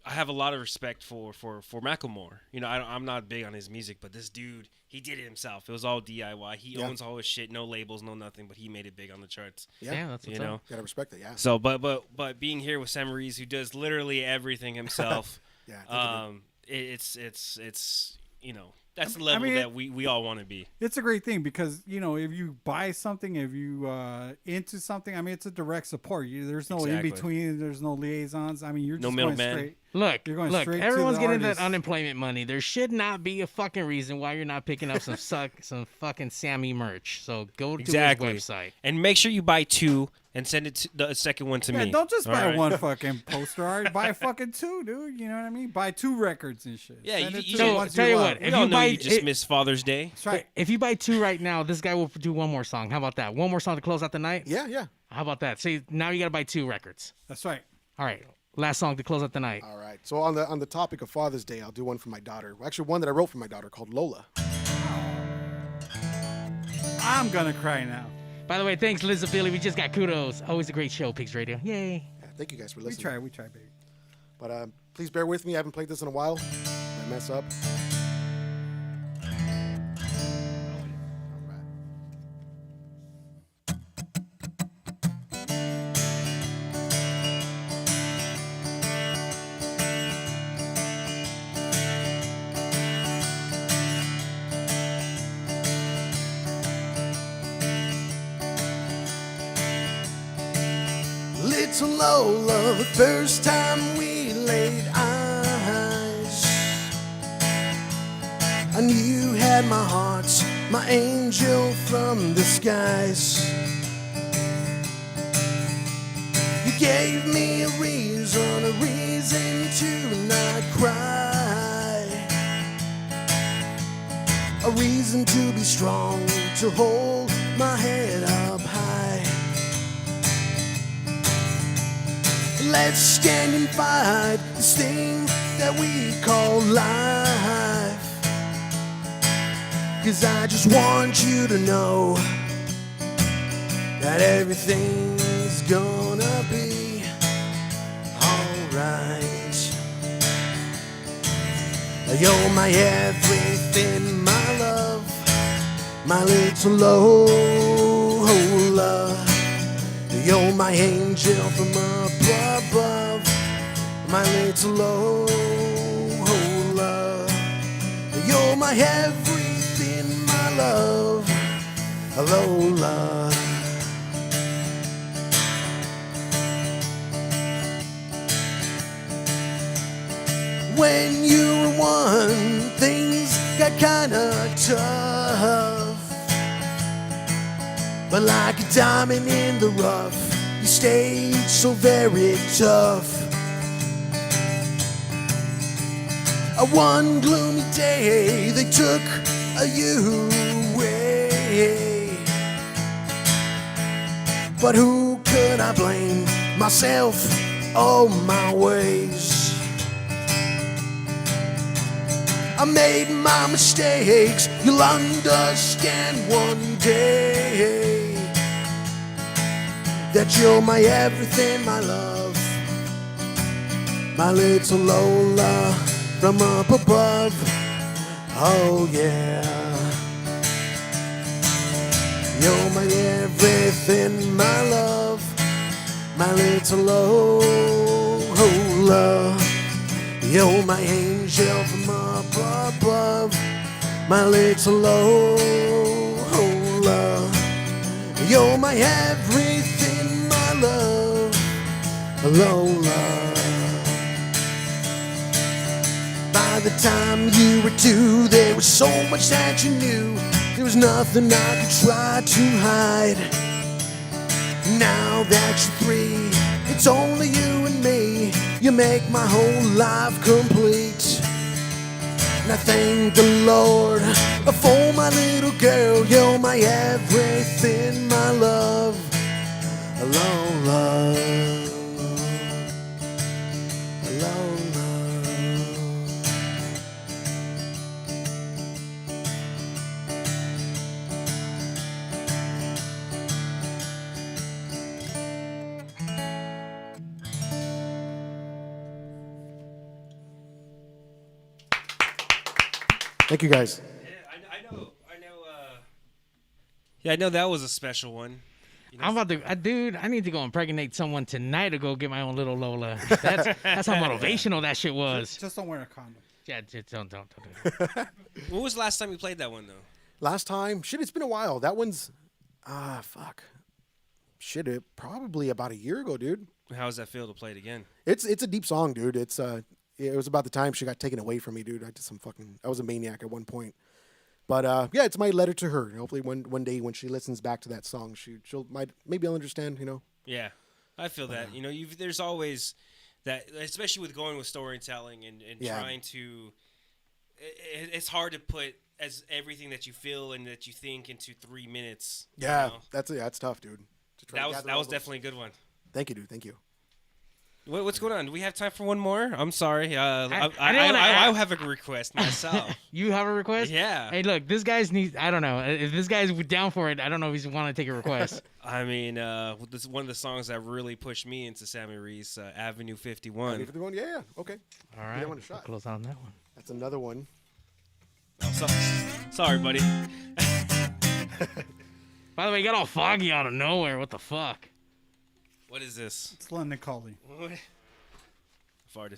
have a lot of respect for Macklemore. You know, I'm not big on his music, but this dude, he did it himself. It was all DIY. He owns all his shit, no labels, no nothing, but he made it big on the charts. Yeah, that's what's up. Gotta respect it. Yeah. So, but being here with Sammy Ruiz, who does literally everything himself, it's you know, that's the level that we all want to be. It's a great thing because, you know, if you buy something, if you into something, I mean, it's a direct support. There's no in between. There's no liaisons. I mean, you're just going straight. Look, straight everyone's to the getting artist. that unemployment money. There should not be a fucking reason why you're not picking up some fucking Sammy merch. So go to his website. And make sure you buy 2 and send it the second one to me. Don't just All buy right? one fucking poster art. Buy fucking 2, dude. You know what I mean? Buy 2 records and shit. Yeah, Send it you to the ones tell you what, We if all you know buy, you just missed Father's Day. That's right. If you buy 2 right now, this guy will do one more song. How about that? One more song to close out the night? Yeah. How about that? See, now you got to buy 2 records. That's right. All right. Last song to close out the night. All right. So on the topic of Father's Day, I'll do one for my daughter. Actually, one that I wrote for my daughter called Lola. I'm going to cry now. By the way, thanks, Liz Billy. We just got kudos. Always a great show, Pigs Radio. Yay. Yeah, thank you guys for listening. We try, baby. But please bear with me. I haven't played this in a while. I mess up. Little Lola, the first time we laid eyes, I knew you had my heart, my angel from the skies. You gave me a reason to not cry, a reason to be strong, to hold my head up high. Let's stand and fight this thing that we call life. 'Cause I just want you to know that everything's gonna be alright. You're my everything, my love, my little Lola. You're my angel from up above, my little Lola. You're my everything, my love, Lola. When you were one, things got kinda tough. But like a diamond in the rough, you stayed so very tough. One gloomy day, they took you away. But who could I blame? Myself or my ways? I made my mistakes, you'll understand one day that you're my everything, my love, my little Lola from up above. Oh yeah, you're my everything, my love, my little Lola. You're my angel from up above, my little Lola. You're my everything, my love, Lola. By the time you were 2, there was so much that you knew. There was nothing I could try to hide. Now that you're 3, it's only you and me. You make my whole life complete. And I thank the Lord for my little girl. You're my everything, my love, Lola. Lola. Thank you, guys. Yeah, I know that was a special one. You know, I'm about to, dude. I need to go impregnate someone tonight to go get my own little Lola. That's how motivational that shit was. Just don't wear a condom. Yeah, just don't do it. When was the last time you played that one though? Last time, shit, it's been a while. That one's, fuck, shit, it probably about a year ago, dude. How does that feel to play it again? It's a deep song, dude. It was about the time she got taken away from me, dude. I was a maniac at one point. But yeah, it's my letter to her. Hopefully one day when she listens back to that song, maybe I'll understand, you know. Yeah, I feel that. You know, there's always that, especially with going with storytelling and trying to. It's hard to put as everything that you feel and that you think into 3 minutes. Yeah, you know? that's tough, dude. That was definitely a good one. Thank you, dude. Thank you. What's going on? Do we have time for one more? I'm sorry. I have a request myself. You have a request? Yeah. Hey, look, this guy's needs. I don't know if this guy's down for it. I don't know if he's want to take a request. I mean, this is one of the songs that really pushed me into Sammy Ruiz, Avenue 51. Avenue 51, yeah. Okay. All right. One a shot. Close on that one. That's another one. Oh, sorry, buddy. By the way, you got all foggy out of nowhere. What the fuck? What is this? It's London Calling. Farted.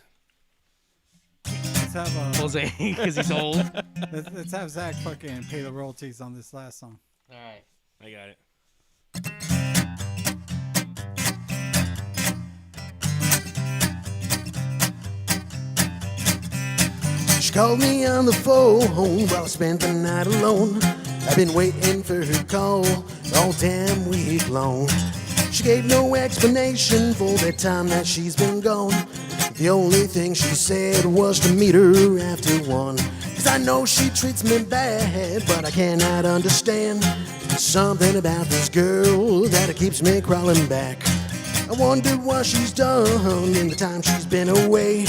Let's have Jose, because he's old. Let's have Zack fucking pay the royalties on this last song. All right. I got it. She called me on the phone while I spent the night alone. I've been waiting for her call all damn week long. She gave no explanation for the time that she's been gone. The only thing she said was to meet her after 1. 'Cause I know she treats me bad, but I cannot understand. There's something about this girl that it keeps me crawling back. I wonder what she's done in the time she's been away.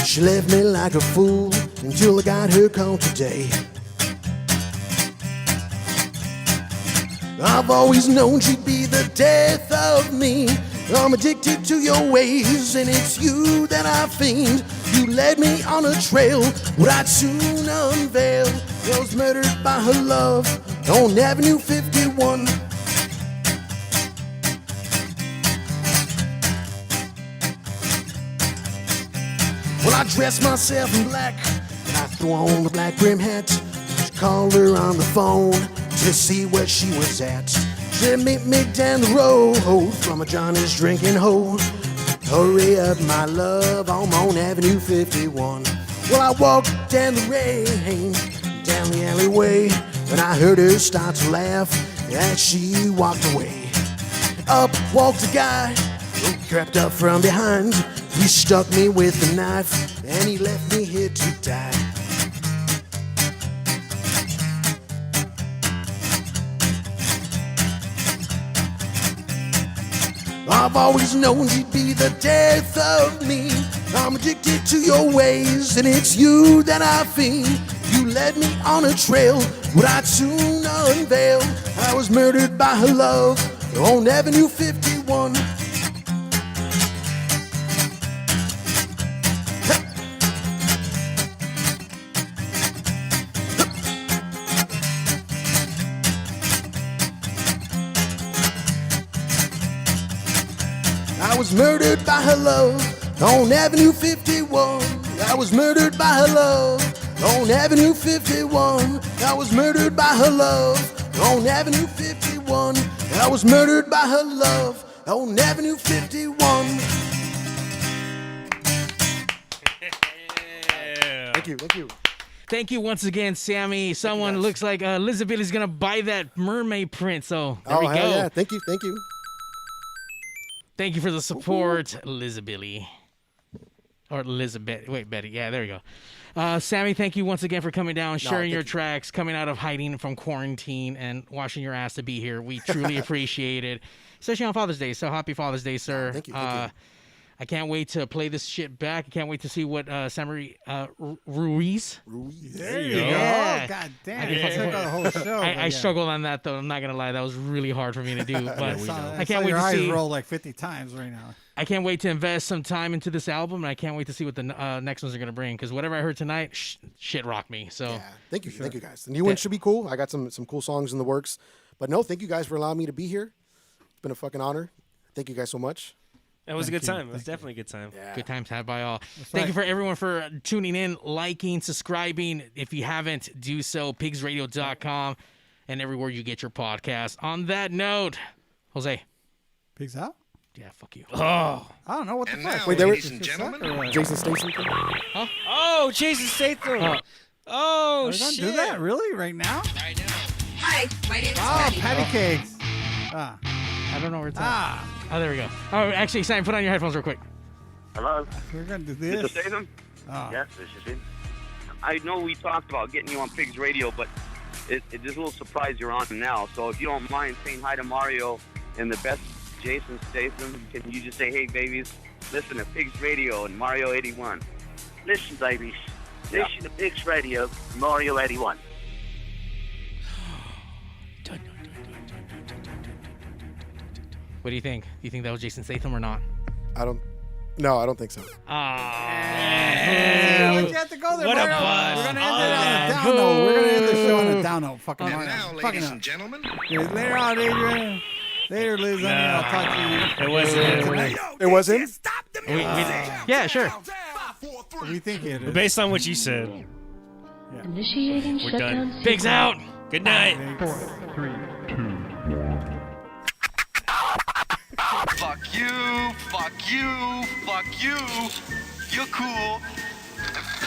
She left me like a fool until I got her call today. I've always known she'd be the death of me. I'm addicted to your ways, and it's you that I fiend. You led me on a trail where I'd soon unveil. I was murdered by her love on Avenue 51. I dress myself in black, and I throw on the black brim hat. She called her on the phone to see where she was at. She meet me down the road from a Johnny's drinking hole. Hurry up, my love, I'm on Avenue 51. Well, I walked down the rain, down the alleyway, and I heard her start to laugh as she walked away. Up walked a guy who crept up from behind. He stuck me with a knife, and he left me here to die. I've always known you'd be the death of me. I'm addicted to your ways, and it's you that I feel. You led me on a trail, what I'd soon unveil. I was murdered by her love on Avenue 51. I was murdered by her love on Avenue 51. I was murdered by her love on Avenue 51. I was murdered by her love on Avenue 51. I was murdered by her love on Avenue 51. Thank you, thank you. Thank you once again, Sammy. Someone looks like Elizabeth is gonna buy that mermaid print. So there we go. Yeah. Thank you, thank you. Thank you for the support, Elizabeth. Or Elizabeth. Wait, Betty. Yeah, there we go. Sammy, thank you once again for coming down, sharing your tracks, coming out of hiding from quarantine, and washing your ass to be here. We truly appreciate it, especially on Father's Day. So happy Father's Day, sir. Thank you. Thank you. I can't wait to play this shit back. I can't wait to see what Sammy Ruiz. There you go. Yeah. Oh, God damn. You took the whole show. I struggled on that, though. I'm not going to lie. That was really hard for me to do. But I can't wait your to eyes see. roll like 50 times right now. I can't wait to invest some time into this album, and I can't wait to see what the next ones are going to bring. Because whatever I heard tonight, shit rocked me. So yeah. Thank you. Thank you, guys. The new one should be cool. I got some cool songs in the works. But no, thank you guys for allowing me to be here. It's been a fucking honor. Thank you guys so much. That was a good time. It was definitely a good time. Yeah. Good times had by all. Thank you for everyone for tuning in, liking, subscribing. If you haven't, do so. PigzRadio.com and everywhere you get your podcast. On that note, Jose. Pigs out? Yeah, fuck you. Oh. I don't know what the fuck. Wait, there ladies and gentlemen. Jason Statham? Huh? Oh, Jason Statham. Oh, We're gonna shit. do that? Really? Right now? Right now. Hi, my name is Oh, patty cakes. I don't know where it's at. Oh, there we go. Oh, actually, Simon, put on your headphones real quick. Hello? We're going to do this. Mr. Statham? Oh. Yes, this is him. I know we talked about getting you on Pigs Radio, but it's a little surprise you're on now. So if you don't mind saying hi to Mario and the best Jason Statham, can you just say, hey, babies, listen to Pigs Radio and Mario 81. Listen, babies. Listen to Pigs Radio, Mario 81. What do you think? Do you think that was Jason Statham or not? I don't think so. Why'd you have to go there, What a Mario? bust. We're going to end it on a down note. We're going to end the show on a down note. Fucking And Mario. now, Fucking ladies up. and gentlemen. Yeah, later on, Adrian. Later, Liz. I'll talk to you. It wasn't. It was him? Yeah, sure. We think it is. Based on what you said, Initiating we're shutdown. done. Pigs out. Good night. 4, 3, 2. Fuck you, fuck you, fuck you. You're cool.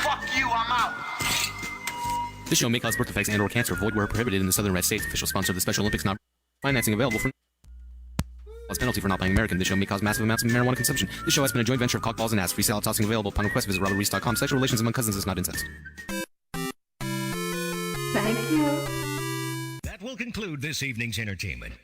Fuck you, I'm out. This show may cause birth defects and/or cancer. Void where prohibited in the Southern Red States. Official sponsor of the Special Olympics. Not financing available for. As penalty for not buying American. This show may cause massive amounts of marijuana consumption. This show has been a joint venture of cockballs and ass. Free salad tossing available upon request. Visit RobberReese.com. Sexual relations among cousins is not incest. Thank you. That will conclude this evening's entertainment.